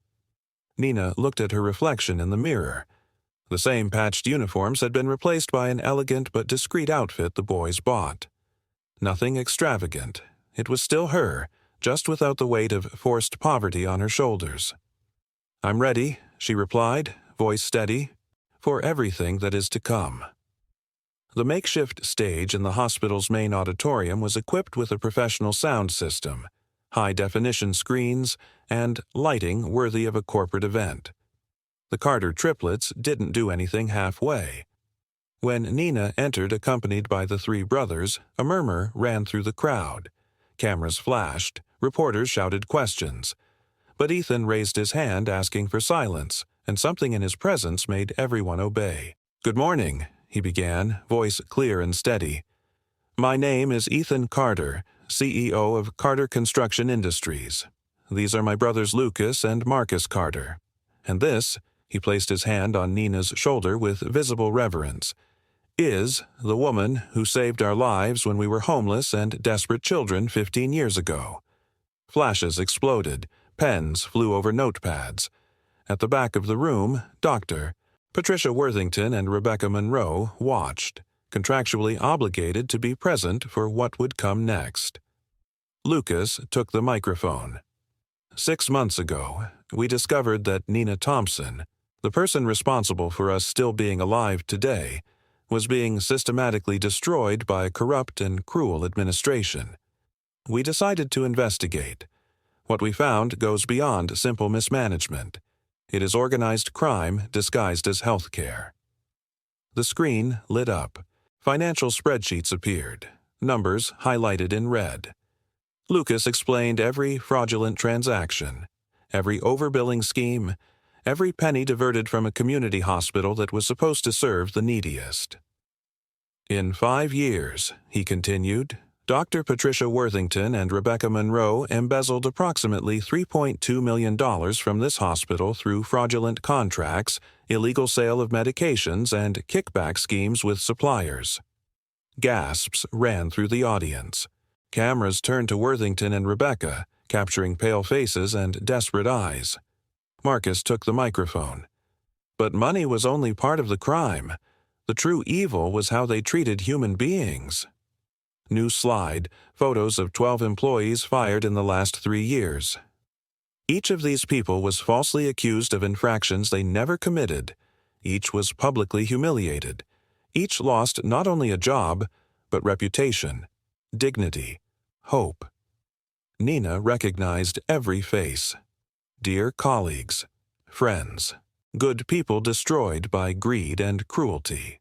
Nina looked at her reflection in the mirror. The same patched uniforms had been replaced by an elegant but discreet outfit the boys bought. Nothing extravagant. It was still her, just without the weight of forced poverty on her shoulders. I'm ready, she replied, voice steady, for everything that is to come. The makeshift stage in the hospital's main auditorium was equipped with a professional sound system, high-definition screens, and lighting worthy of a corporate event. The Carter triplets didn't do anything halfway. When Nina entered accompanied by the 3 brothers, a murmur ran through the crowd. Cameras flashed, reporters shouted questions. But Ethan raised his hand asking for silence, and something in his presence made everyone obey. Good morning, he began, voice clear and steady. My name is Ethan Carter, CEO of Carter Construction Industries. These are my brothers Lucas and Marcus Carter. And this He placed his hand on Nina's shoulder with visible reverence. "Is the woman who saved our lives when we were homeless and desperate children 15 years ago." Flashes exploded. Pens flew over notepads. At the back of the room, Dr. Patricia Worthington and Rebecca Monroe watched, contractually obligated to be present for what would come next. Lucas took the microphone. "6 months ago, we discovered that Nina Thompson, the person responsible for us still being alive today, was being systematically destroyed by a corrupt and cruel administration. We decided to investigate. What we found goes beyond simple mismanagement. It is organized crime disguised as health care." The screen lit up. Financial spreadsheets appeared, numbers highlighted in red. Lucas explained every fraudulent transaction, every overbilling scheme, every penny diverted from a community hospital that was supposed to serve the neediest. "In 5 years," he continued, "Dr. Patricia Worthington and Rebecca Monroe embezzled approximately $3.2 million from this hospital through fraudulent contracts, illegal sale of medications, and kickback schemes with suppliers." Gasps ran through the audience. Cameras turned to Worthington and Rebecca, capturing pale faces and desperate eyes. Marcus took the microphone. "But money was only part of the crime. The true evil was how they treated human beings." New slide, photos of 12 employees fired in the last 3 years. Each of these people was falsely accused of infractions they never committed. Each was publicly humiliated. Each lost not only a job, but reputation, dignity, hope. Nina recognized every face. Dear colleagues, friends, good people destroyed by greed and cruelty.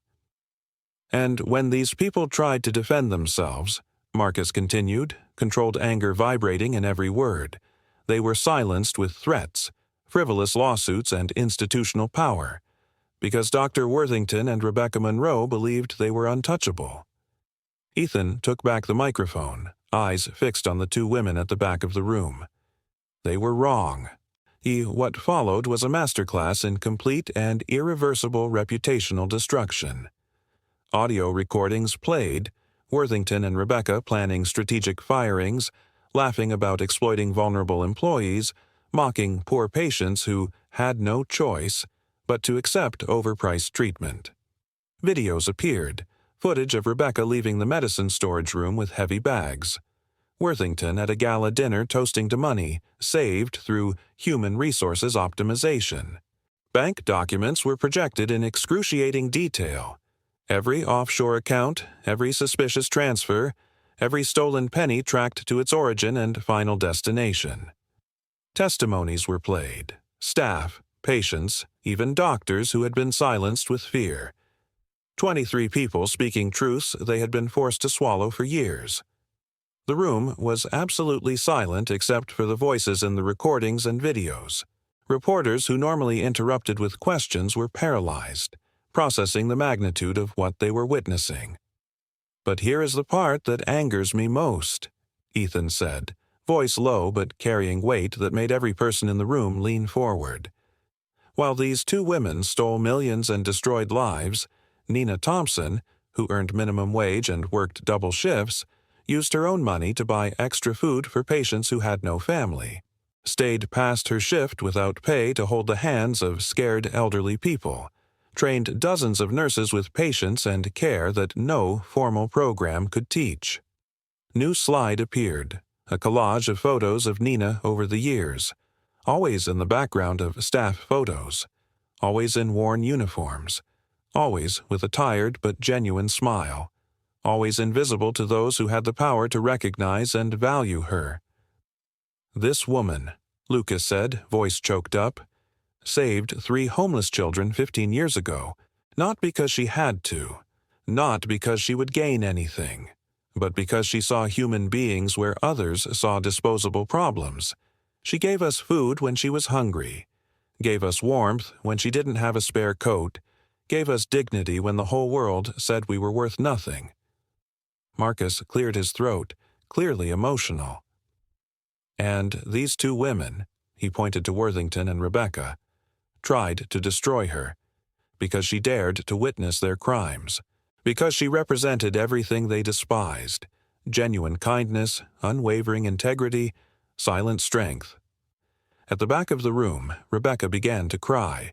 "And when these people tried to defend themselves," Marcus continued, controlled anger vibrating in every word, "they were silenced with threats, frivolous lawsuits, and institutional power, because Dr. Worthington and Rebecca Monroe believed they were untouchable." Ethan took back the microphone, eyes fixed on the 2 women at the back of the room. They were wrong. What followed was a masterclass in complete and irreversible reputational destruction. Audio recordings played, Worthington and Rebecca planning strategic firings, laughing about exploiting vulnerable employees, mocking poor patients who had no choice but to accept overpriced treatment. Videos appeared, footage of Rebecca leaving the medicine storage room with heavy bags. Worthington at a gala dinner toasting to money, saved through human resources optimization. Bank documents were projected in excruciating detail. Every offshore account, every suspicious transfer, every stolen penny tracked to its origin and final destination. Testimonies were played. Staff, patients, even doctors who had been silenced with fear. 23 people speaking truths they had been forced to swallow for years. The room was absolutely silent except for the voices in the recordings and videos. Reporters who normally interrupted with questions were paralyzed, processing the magnitude of what they were witnessing. "But here is the part that angers me most," Ethan said, voice low but carrying weight that made every person in the room lean forward. While these 2 women stole millions and destroyed lives, Nina Thompson, who earned minimum wage and worked double shifts, used her own money to buy extra food for patients who had no family, stayed past her shift without pay to hold the hands of scared elderly people, trained dozens of nurses with patience and care that no formal program could teach. New slide appeared, a collage of photos of Nina over the years, always in the background of staff photos, always in worn uniforms, always with a tired but genuine smile, always invisible to those who had the power to recognize and value her. "This woman," Lucas said, voice choked up, "saved 3 homeless children 15 years ago, not because she had to, not because she would gain anything, but because she saw human beings where others saw disposable problems. She gave us food when she was hungry, gave us warmth when she didn't have a spare coat, gave us dignity when the whole world said we were worth nothing." Marcus cleared his throat, clearly emotional. "And these 2 women," he pointed to Worthington and Rebecca, tried to destroy her, because she dared to witness their crimes, because she represented everything they despised: genuine kindness, unwavering integrity, silent strength. At the back of the room, Rebecca began to cry.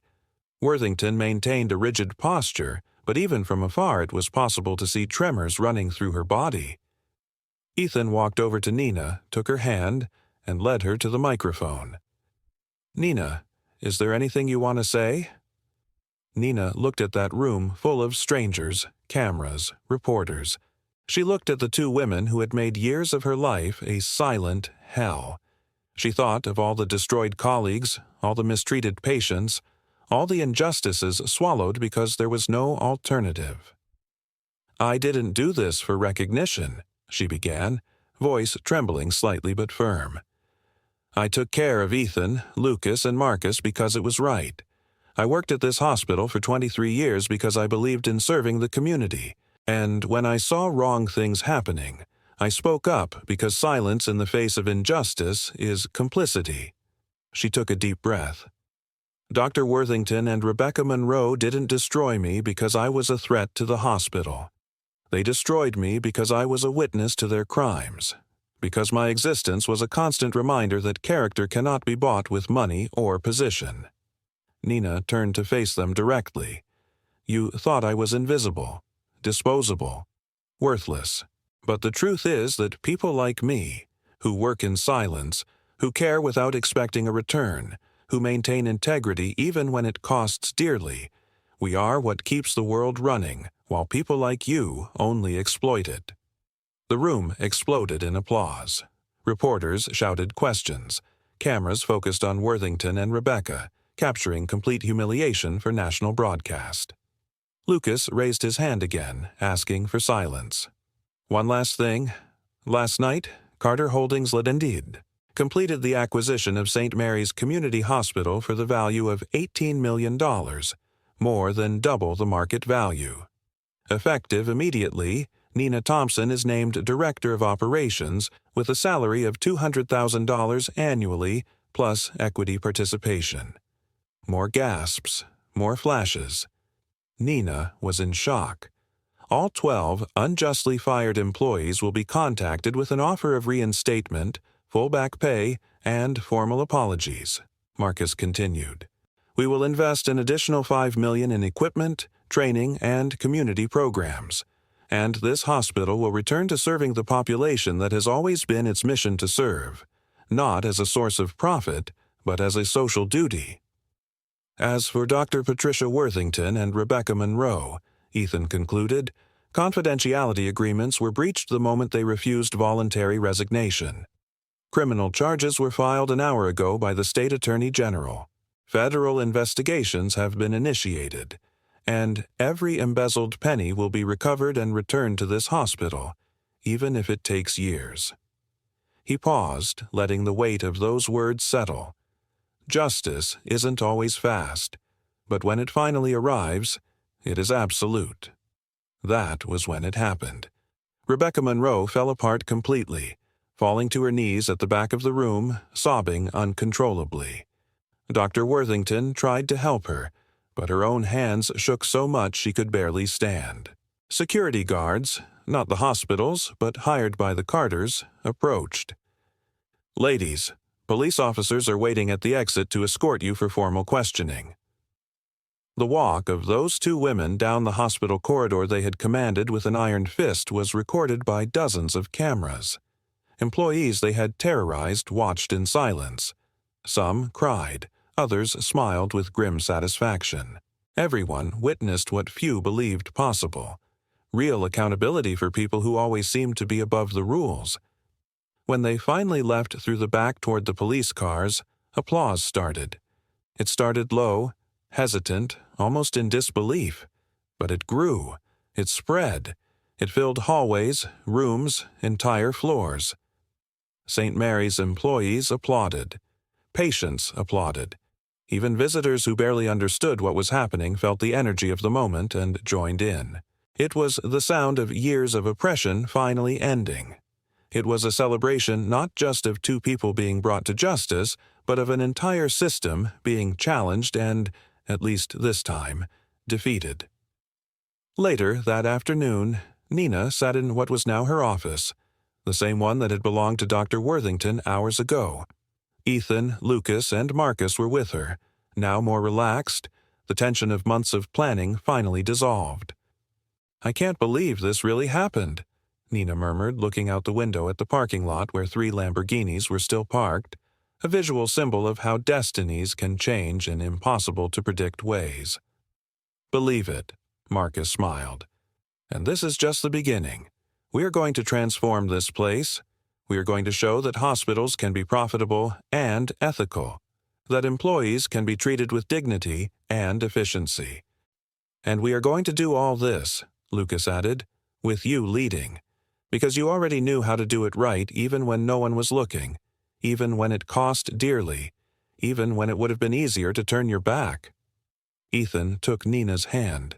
Worthington maintained a rigid posture, but even from afar it was possible to see tremors running through her body. Ethan walked over to Nina, took her hand, and led her to the microphone. "Nina, is there anything you want to say?" Nina looked at that room full of strangers, cameras, reporters. She looked at the two women who had made years of her life a silent hell. She thought of all the destroyed colleagues, all the mistreated patients, all the injustices swallowed because there was no alternative. "I didn't do this for recognition," she began, voice trembling slightly but firm. "I took care of Ethan, Lucas, and Marcus because it was right. I worked at this hospital for 23 years because I believed in serving the community, and when I saw wrong things happening, I spoke up because silence in the face of injustice is complicity." She took a deep breath. "Dr. Worthington and Rebecca Monroe didn't destroy me because I was a threat to the hospital. They destroyed me because I was a witness to their crimes, because my existence was a constant reminder that character cannot be bought with money or position." Nina turned to face them directly. "You thought I was invisible, disposable, worthless. But the truth is that people like me, who work in silence, who care without expecting a return, who maintain integrity even when it costs dearly, we are what keeps the world running, while people like you only exploit it." The room exploded in applause. Reporters shouted questions. Cameras focused on Worthington and Rebecca, capturing complete humiliation for national broadcast. Lucas raised his hand again, asking for silence. "One last thing. Last night, Carter Holdings Ltd. completed the acquisition of St. Mary's Community Hospital for the value of $18 million, more than double the market value. Effective immediately, Nina Thompson is named Director of Operations with a salary of $200,000 annually plus equity participation." More gasps, more flashes. Nina was in shock. All 12 unjustly fired employees will be contacted with an offer of reinstatement, full back pay, and formal apologies, Marcus continued. "We will invest an additional $5 million in equipment, training, and community programs. And this hospital will return to serving the population that has always been its mission to serve, not as a source of profit, but as a social duty." "As for Dr. Patricia Worthington and Rebecca Monroe," Ethan concluded, "confidentiality agreements were breached the moment they refused voluntary resignation. Criminal charges were filed an hour ago by the State Attorney General. Federal investigations have been initiated, and every embezzled penny will be recovered and returned to this hospital, even if it takes years." He paused, letting the weight of those words settle. Justice isn't always fast, but when it finally arrives, it is absolute. That was when it happened. Rebecca Monroe fell apart completely, falling to her knees at the back of the room, sobbing uncontrollably. Dr. Worthington tried to help her, but her own hands shook so much she could barely stand. Security guards, not the hospital's, but hired by the Carters, approached. "Ladies, police officers are waiting at the exit to escort you for formal questioning." The walk of those two women down the hospital corridor they had commanded with an iron fist was recorded by dozens of cameras. Employees they had terrorized watched in silence. Some cried, others smiled with grim satisfaction. Everyone witnessed what few believed possible: real accountability for people who always seemed to be above the rules. When they finally left through the back toward the police cars, applause started. It started low, hesitant, almost in disbelief, but it grew, it spread, it filled hallways, rooms, entire floors. St. Mary's employees applauded. Patients applauded. Even visitors who barely understood what was happening felt the energy of the moment and joined in. It was the sound of years of oppression finally ending. It was a celebration not just of two people being brought to justice, but of an entire system being challenged and, at least this time, defeated. Later that afternoon, Nina sat in what was now her office, the same one that had belonged to Dr. Worthington hours ago. Ethan, Lucas, and Marcus were with her, now more relaxed, the tension of months of planning finally dissolved. "I can't believe this really happened," Nina murmured, looking out the window at the parking lot where 3 Lamborghinis were still parked, a visual symbol of how destinies can change in impossible-to-predict ways. "Believe it," Marcus smiled. "And this is just the beginning. We are going to transform this place. We are going to show that hospitals can be profitable and ethical, that employees can be treated with dignity and efficiency. And we are going to do all this," Lucas added, "with you leading, because you already knew how to do it right even when no one was looking, even when it cost dearly, even when it would have been easier to turn your back." Ethan took Nina's hand.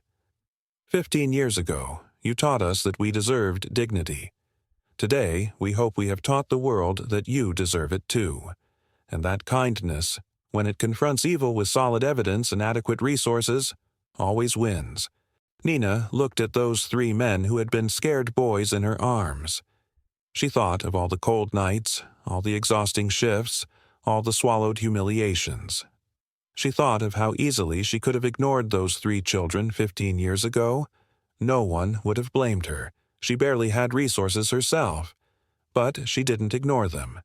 15 years ago, you taught us that we deserved dignity. Today, we hope we have taught the world that you deserve it too, and that kindness, when it confronts evil with solid evidence and adequate resources, always wins." Nina looked at those 3 men who had been scared boys in her arms. She thought of all the cold nights, all the exhausting shifts, all the swallowed humiliations. She thought of how easily she could have ignored those 3 children 15 years ago. No one would have blamed her. She barely had resources herself. But she didn't ignore them.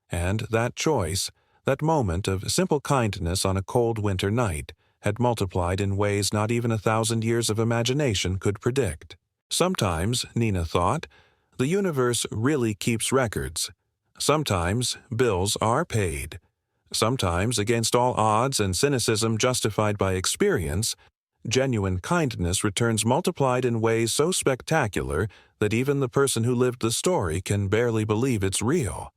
And that choice, that moment of simple kindness on a cold winter night, had multiplied in ways not even 1,000 years of imagination could predict. Sometimes, Nina thought, the universe really keeps records. Sometimes bills are paid. Sometimes, against all odds and cynicism justified by experience, genuine kindness returns multiplied in ways so spectacular that even the person who lived the story can barely believe it's real.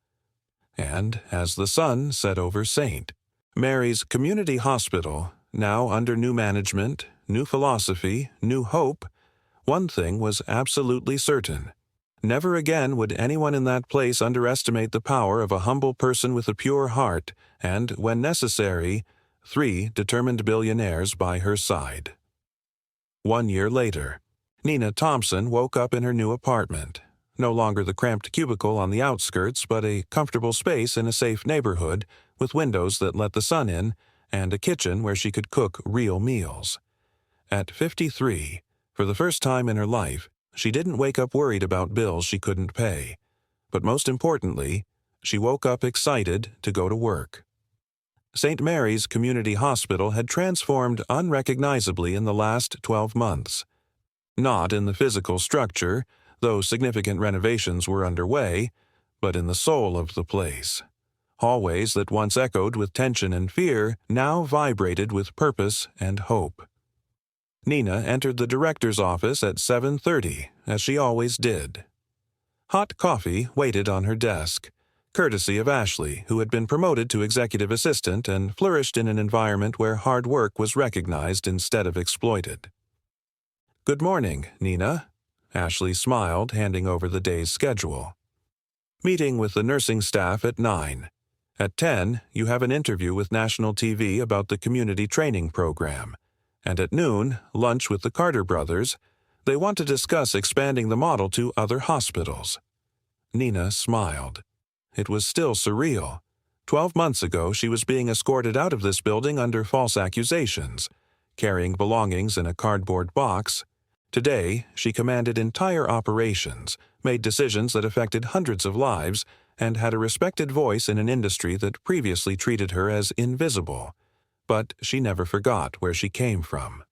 And as the sun set over St. Mary's Community Hospital, now under new management, new philosophy, new hope, one thing was absolutely certain. Never again would anyone in that place underestimate the power of a humble person with a pure heart and, when necessary, 3 determined billionaires by her side. 1 year later, Nina Thompson woke up in her new apartment, no longer the cramped cubicle on the outskirts, but a comfortable space in a safe neighborhood with windows that let the sun in and a kitchen where she could cook real meals. At 53, for the first time in her life, she didn't wake up worried about bills she couldn't pay. But most importantly, she woke up excited to go to work. St. Mary's Community Hospital had transformed unrecognizably in the last 12 months. Not in the physical structure, though significant renovations were underway, but in the soul of the place. Hallways that once echoed with tension and fear now vibrated with purpose and hope. Nina entered the director's office at 7:30, as she always did. Hot coffee waited on her desk, courtesy of Ashley, who had been promoted to executive assistant and flourished in an environment where hard work was recognized instead of exploited. "Good morning, Nina," Ashley smiled, handing over the day's schedule. "Meeting with the nursing staff at 9. At 10, you have an interview with national TV about the community training program. And at noon, lunch with the Carter brothers. They want to discuss expanding the model to other hospitals." Nina smiled. It was still surreal. 12 months ago, she was being escorted out of this building under false accusations, carrying belongings in a cardboard box. Today, she commanded entire operations, made decisions that affected hundreds of lives, and had a respected voice in an industry that previously treated her as invisible. But she never forgot where she came from.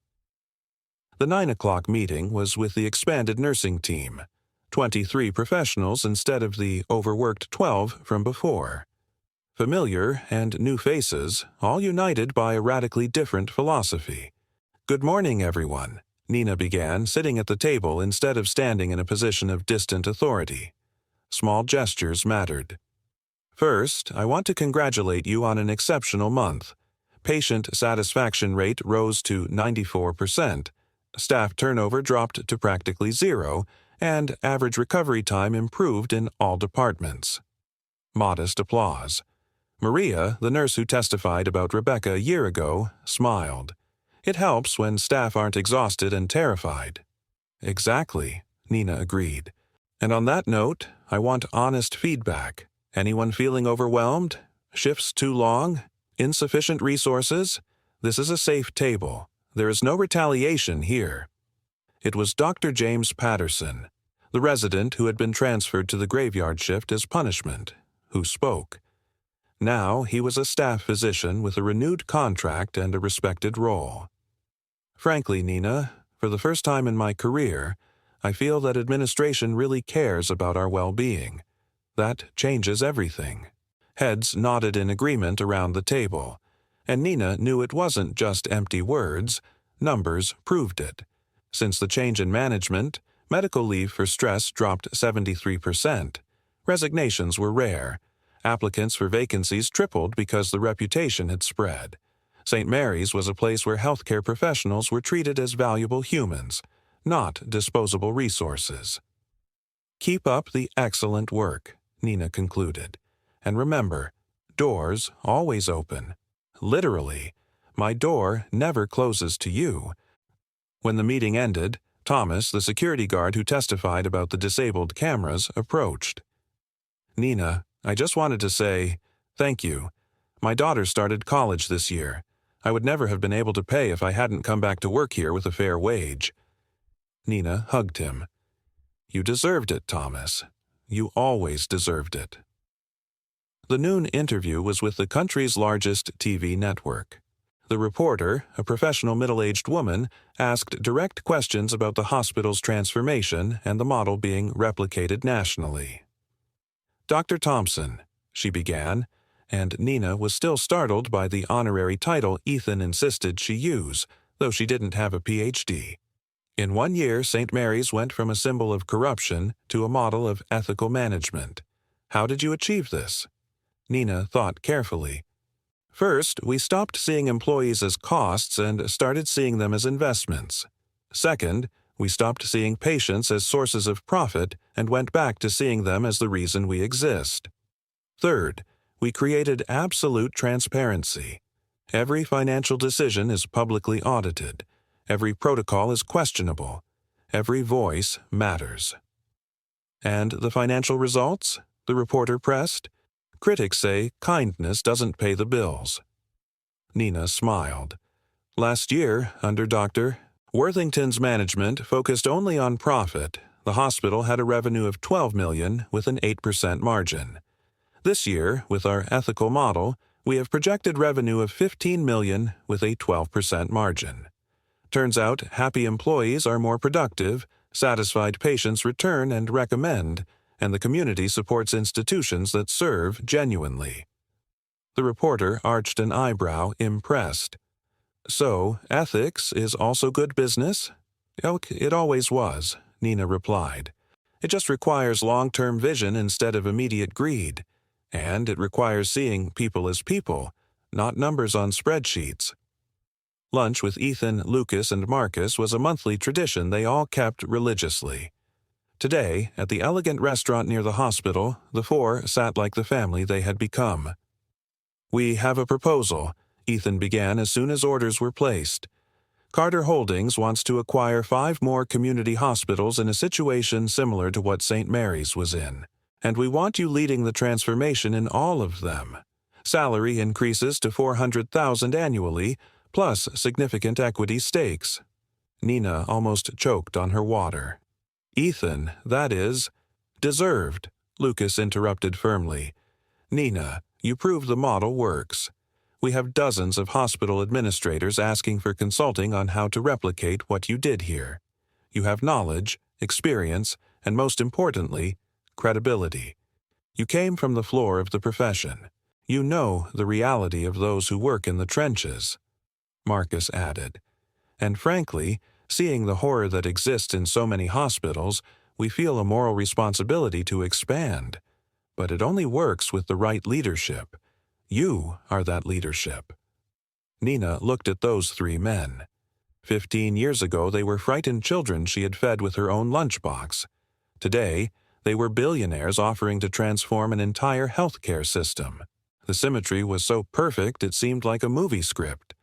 The 9 o'clock meeting was with the expanded nursing team, 23 professionals instead of the overworked 12 from before. Familiar and new faces, all united by a radically different philosophy. "Good morning, everyone," Nina began, sitting at the table instead of standing in a position of distant authority. Small gestures mattered. "First, I want to congratulate you on an exceptional month. Patient satisfaction rate rose to 94%, staff turnover dropped to practically 0, and average recovery time improved in all departments." Modest applause. Maria, the nurse who testified about Rebecca a year ago, smiled. It helps when staff aren't exhausted and terrified. Exactly, Nina agreed. And on that note, I want honest feedback. Anyone feeling overwhelmed? Shifts too long? Insufficient resources? This is a safe table. There is no retaliation here. It was Dr. James Patterson, the resident who had been transferred to the graveyard shift as punishment, who spoke. Now he was a staff physician with a renewed contract and a respected role. Frankly, Nina, for the first time in my career, I feel that administration really cares about our well-being. That changes everything. Heads nodded in agreement around the table, and Nina knew it wasn't just empty words. Numbers proved it. Since the change in management, medical leave for stress dropped 73%. Resignations were rare. Applicants for vacancies tripled because the reputation had spread. St. Mary's was a place where healthcare professionals were treated as valuable humans, not disposable resources. Keep up the excellent work, Nina concluded. And remember, doors always open. Literally, my door never closes to you. When the meeting ended, Thomas, the security guard who testified about the disabled cameras, approached. Nina, I just wanted to say, thank you. My daughter started college this year. I would never have been able to pay if I hadn't come back to work here with a fair wage. Nina hugged him. You deserved it, Thomas. You always deserved it. The noon interview was with the country's largest TV network. The reporter, a professional middle-aged woman, asked direct questions about the hospital's transformation and the model being replicated nationally. Dr. Thompson, she began, and Nina was still startled by the honorary title Ethan insisted she use, though she didn't have a Ph.D. In 1 year, St. Mary's went from a symbol of corruption to a model of ethical management. How did you achieve this? Nina thought carefully. First, we stopped seeing employees as costs and started seeing them as investments. Second, we stopped seeing patients as sources of profit and went back to seeing them as the reason we exist. Third, we created absolute transparency. Every financial decision is publicly audited. Every protocol is questionable. Every voice matters. And the financial results? The reporter pressed. Critics say kindness doesn't pay the bills. Nina smiled. Last year, under Dr. Worthington's management focused only on profit. The hospital had a revenue of $12 million with an 8% margin. This year, with our ethical model, we have projected revenue of $15 million with a 12% margin. Turns out happy employees are more productive, satisfied patients return and recommend, and the community supports institutions that serve genuinely. The reporter arched an eyebrow, impressed. So, ethics is also good business? It always was, Nina replied. It just requires long-term vision instead of immediate greed. And it requires seeing people as people, not numbers on spreadsheets. Lunch with Ethan, Lucas, and Marcus was a monthly tradition they all kept religiously. Today, at the elegant restaurant near the hospital, the four sat like the family they had become. We have a proposal, Ethan began as soon as orders were placed. Carter Holdings wants to acquire 5 more community hospitals in a situation similar to what St. Mary's was in. And we want you leading the transformation in all of them. Salary increases to $400,000 annually, plus significant equity stakes. Nina almost choked on her water. Ethan, that is, deserved, Lucas interrupted firmly. Nina, you prove the model works. We have dozens of hospital administrators asking for consulting on how to replicate what you did here. You have knowledge, experience, and most importantly, credibility. You came from the floor of the profession. You know the reality of those who work in the trenches, Marcus added. And frankly, seeing the horror that exists in so many hospitals, we feel a moral responsibility to expand. But it only works with the right leadership. You are that leadership. Nina looked at those 3 men. 15 years ago, they were frightened children she had fed with her own lunchbox. Today, they were billionaires offering to transform an entire healthcare system. The symmetry was so perfect it seemed like a movie script.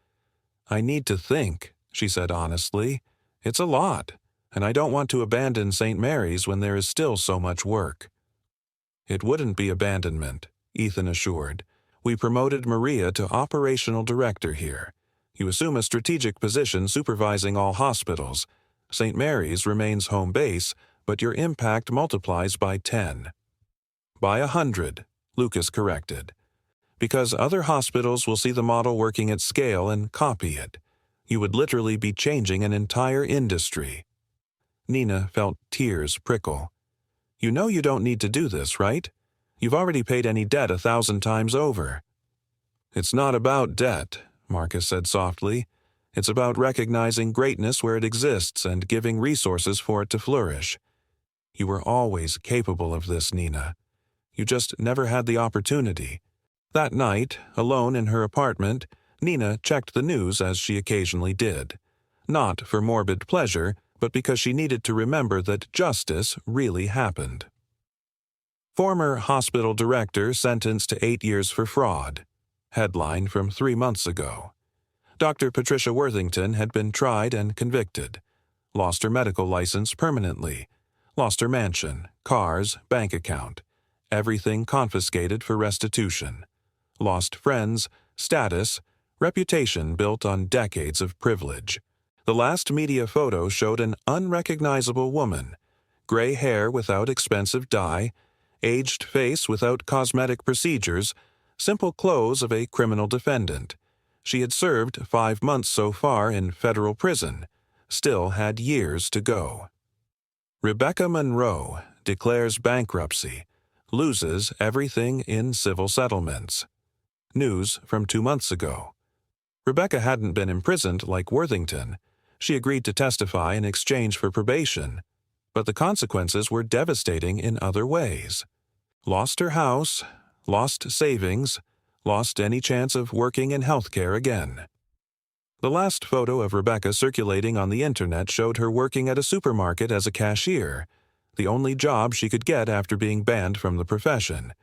"I need to think," she said honestly. "It's a lot, and I don't want to abandon St. Mary's when there is still so much work." "It wouldn't be abandonment," Ethan assured. "We promoted Maria to operational director here. You assume a strategic position supervising all hospitals. St. Mary's remains home base, but your impact multiplies by 10. By 100, Lucas corrected. Because other hospitals will see the model working at scale and copy it. You would literally be changing an entire industry." Nina felt tears prickle. "You know you don't need to do this, right? You've already paid any debt 1,000 times over." "It's not about debt," Marcus said softly. "It's about recognizing greatness where it exists and giving resources for it to flourish. You were always capable of this, Nina. You just never had the opportunity." That night, alone in her apartment, Nina checked the news as she occasionally did. Not for morbid pleasure, but because she needed to remember that justice really happened. Former hospital director sentenced to 8 years for fraud. Headline from 3 months ago. Dr. Patricia Worthington had been tried and convicted. Lost her medical license permanently. Lost her mansion, cars, bank account. Everything confiscated for restitution. Lost friends, status, reputation built on decades of privilege. The last media photo showed an unrecognizable woman. Gray hair without expensive dye, aged face without cosmetic procedures, simple clothes of a criminal defendant. She had served 5 months so far in federal prison, still had years to go. Rebecca Monroe declares bankruptcy, loses everything in civil settlements. News from 2 months ago. Rebecca hadn't been imprisoned like Worthington. She agreed to testify in exchange for probation, but the consequences were devastating in other ways. Lost her house, lost savings, lost any chance of working in healthcare again. The last photo of Rebecca circulating on the internet showed her working at a supermarket as a cashier, the only job she could get after being banned from the profession.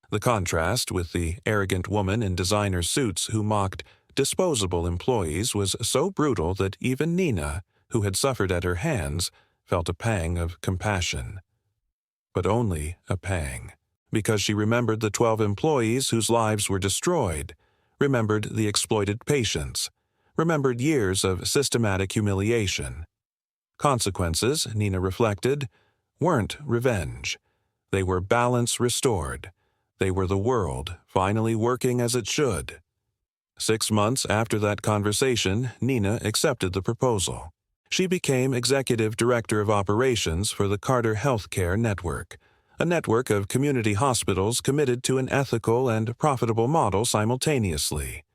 The contrast with the arrogant woman in designer suits who mocked disposable employees was so brutal that even Nina, who had suffered at her hands, felt a pang of compassion. But only a pang, because she remembered the 12 employees whose lives were destroyed, remembered the exploited patients, remembered years of systematic humiliation. Consequences, Nina reflected, weren't revenge. They were balance restored. They were the world, finally working as it should. 6 months after that conversation, Nina accepted the proposal. She became Executive Director of Operations for the Carter Healthcare Network, a network of community hospitals committed to an ethical and profitable model simultaneously.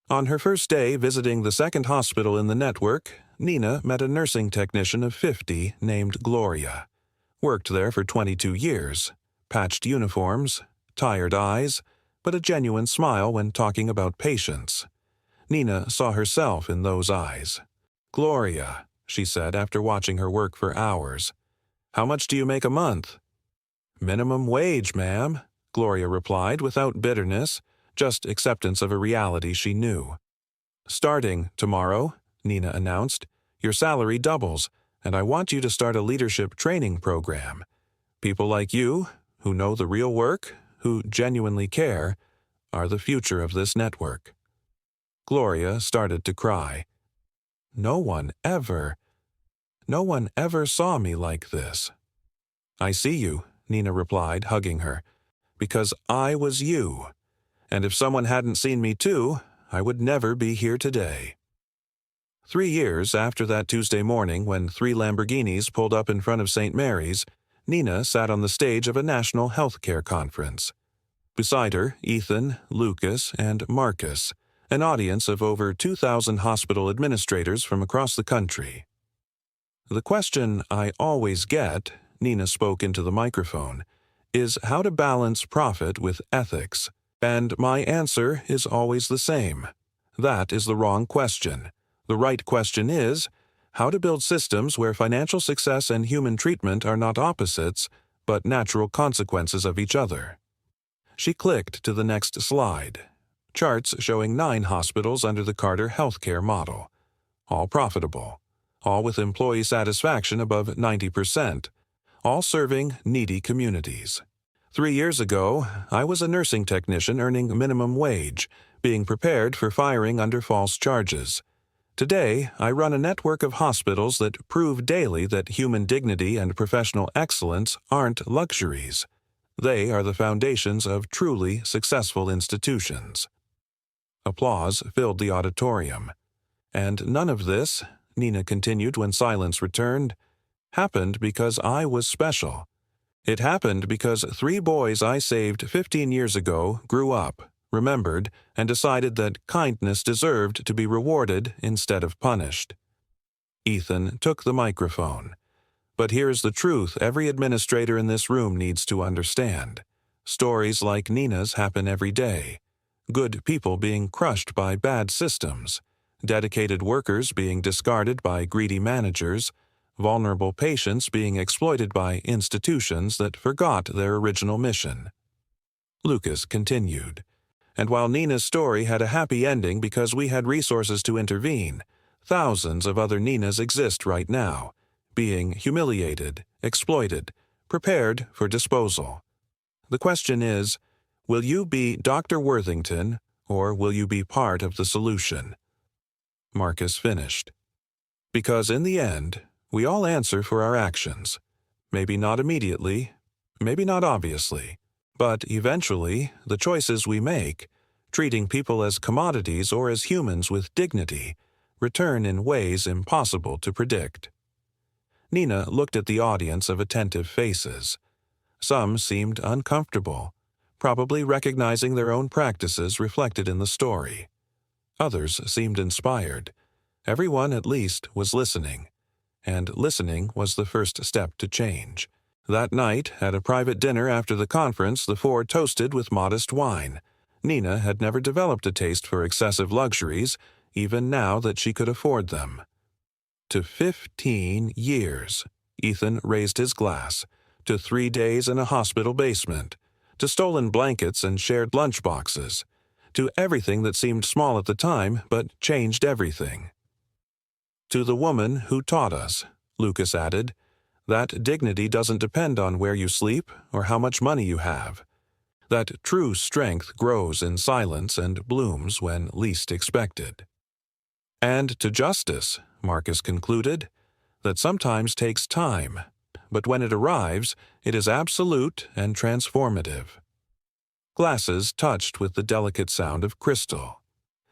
On her first day visiting the second hospital in the network, Nina met a nursing technician of 50 named Gloria. Worked there for 22 years, patched uniforms, tired eyes, but a genuine smile when talking about patients. Nina saw herself in those eyes. "Gloria," she said after watching her work for hours. "How much do you make a month?" "Minimum wage, ma'am," Gloria replied without bitterness, just acceptance of a reality she knew. "Starting tomorrow," Nina announced, "your salary doubles, and I want you to start a leadership training program. People like you, who know the real work, who genuinely care, are the future of this network." Gloria started to cry. No one ever saw me like this." "I see you," Nina replied, hugging her, "because I was you. And if someone hadn't seen me too, I would never be here today." 3 years after that Tuesday morning when 3 Lamborghinis pulled up in front of St. Mary's, Nina sat on the stage of a national healthcare conference. Beside her, Ethan, Lucas, and Marcus, an audience of over 2,000 hospital administrators from across the country. "The question I always get," Nina spoke into the microphone, "is how to balance profit with ethics. And my answer is always the same. That is the wrong question. The right question is, how to build systems where financial success and human treatment are not opposites, but natural consequences of each other." She clicked to the next slide. Charts showing 9 hospitals under the Carter healthcare model. All profitable. All with employee satisfaction above 90%. All serving needy communities. 3 years ago, I was a nursing technician earning minimum wage, being prepared for firing under false charges. Today, I run a network of hospitals that prove daily that human dignity and professional excellence aren't luxuries. They are the foundations of truly successful institutions. Applause filled the auditorium. And none of this, Nina continued when silence returned, happened because I was special. It happened because 3 boys I saved 15 years ago grew up, remembered, and decided that kindness deserved to be rewarded instead of punished. Ethan took the microphone. But here's the truth every administrator in this room needs to understand. Stories like Nina's happen every day. Good people being crushed by bad systems. Dedicated workers being discarded by greedy managers. Vulnerable patients being exploited by institutions that forgot their original mission. Lucas continued. And while Nina's story had a happy ending because we had resources to intervene, thousands of other Ninas exist right now, being humiliated, exploited, prepared for disposal. The question is, will you be Dr. Worthington, or will you be part of the solution? Marcus finished. Because in the end, we all answer for our actions. Maybe not immediately, maybe not obviously. But eventually, the choices we make, treating people as commodities or as humans with dignity, return in ways impossible to predict. Nina looked at the audience of attentive faces. Some seemed uncomfortable, probably recognizing their own practices reflected in the story. Others seemed inspired. Everyone, at least, was listening. And listening was the first step to change. That night, at a private dinner after the conference, the 4 toasted with modest wine. Nina had never developed a taste for excessive luxuries, even now that she could afford them. To 15 years, Ethan raised his glass. To 3 days in a hospital basement. To stolen blankets and shared lunchboxes. To everything that seemed small at the time, but changed everything. To the woman who taught us, Lucas added, that dignity doesn't depend on where you sleep or how much money you have. That true strength grows in silence and blooms when least expected. And to justice, Marcus concluded, that sometimes takes time, but when it arrives, it is absolute and transformative. Glasses touched with the delicate sound of crystal.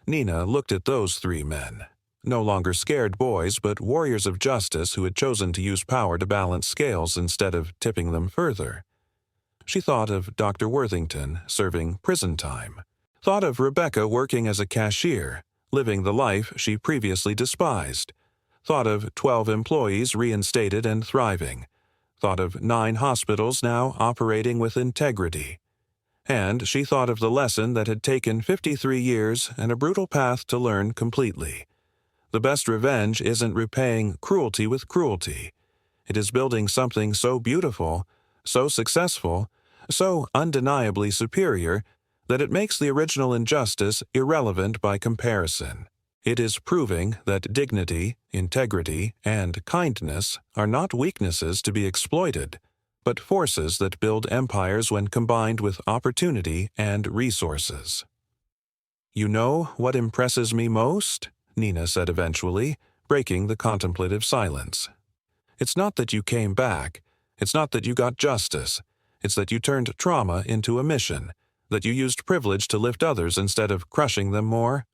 Nina looked at those 3 men. No longer scared boys, but warriors of justice who had chosen to use power to balance scales instead of tipping them further. She thought of Dr. Worthington serving prison time. Thought of Rebecca working as a cashier, living the life she previously despised. Thought of 12 employees reinstated and thriving. Thought of 9 hospitals now operating with integrity. And she thought of the lesson that had taken 53 years and a brutal path to learn completely. The best revenge isn't repaying cruelty with cruelty. It is building something so beautiful, so successful, so undeniably superior that it makes the original injustice irrelevant by comparison. It is proving that dignity, integrity, and kindness are not weaknesses to be exploited, but forces that build empires when combined with opportunity and resources. You know what impresses me most? Nina said eventually, breaking the contemplative silence. It's not that you came back. It's not that you got justice. It's that you turned trauma into a mission, that you used privilege to lift others instead of crushing them more.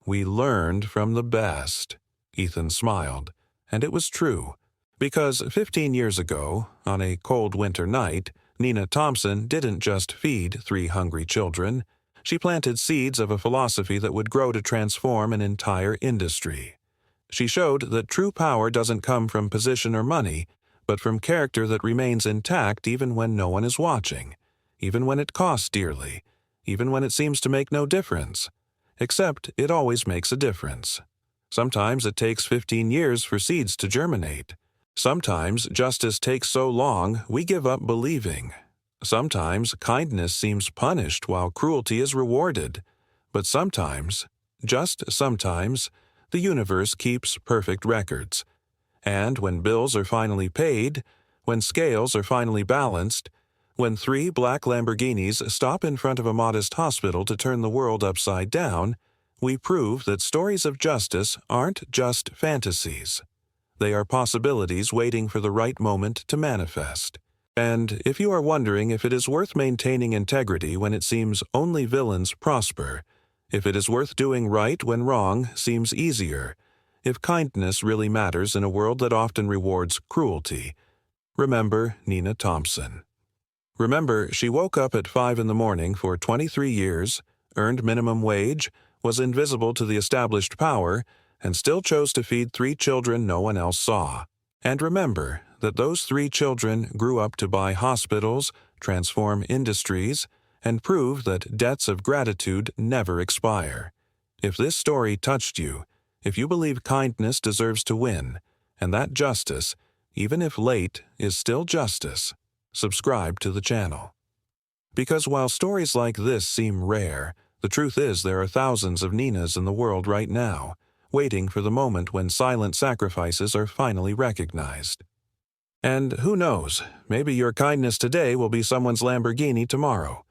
We learned from the best, Ethan smiled, and it was true. Because 15 years ago, on a cold winter night, Nina Thompson didn't just feed 3 hungry children. She planted seeds of a philosophy that would grow to transform an entire industry. She showed that true power doesn't come from position or money, but from character that remains intact even when no one is watching, even when it costs dearly, even when it seems to make no difference. Except it always makes a difference. Sometimes it takes 15 years for seeds to germinate. Sometimes justice takes so long we give up believing. Sometimes kindness seems punished while cruelty is rewarded. But sometimes, just sometimes, the universe keeps perfect records. And when bills are finally paid, when scales are finally balanced, when 3 black Lamborghinis stop in front of a modest hospital to turn the world upside down, we prove that stories of justice aren't just fantasies. They are possibilities waiting for the right moment to manifest. And if you are wondering if it is worth maintaining integrity when it seems only villains prosper, if it is worth doing right when wrong seems easier, if kindness really matters in a world that often rewards cruelty, remember Nina Thompson. Remember, she woke up at 5 in the morning for 23 years, earned minimum wage, was invisible to the established power, and still chose to feed 3 children no one else saw. And remember that those 3 children grew up to buy hospitals, transform industries, and prove that debts of gratitude never expire. If this story touched you, if you believe kindness deserves to win, and that justice, even if late, is still justice, subscribe to the channel. Because while stories like this seem rare, the truth is there are thousands of Ninas in the world right now, waiting for the moment when silent sacrifices are finally recognized. And who knows, maybe your kindness today will be someone's Lamborghini tomorrow.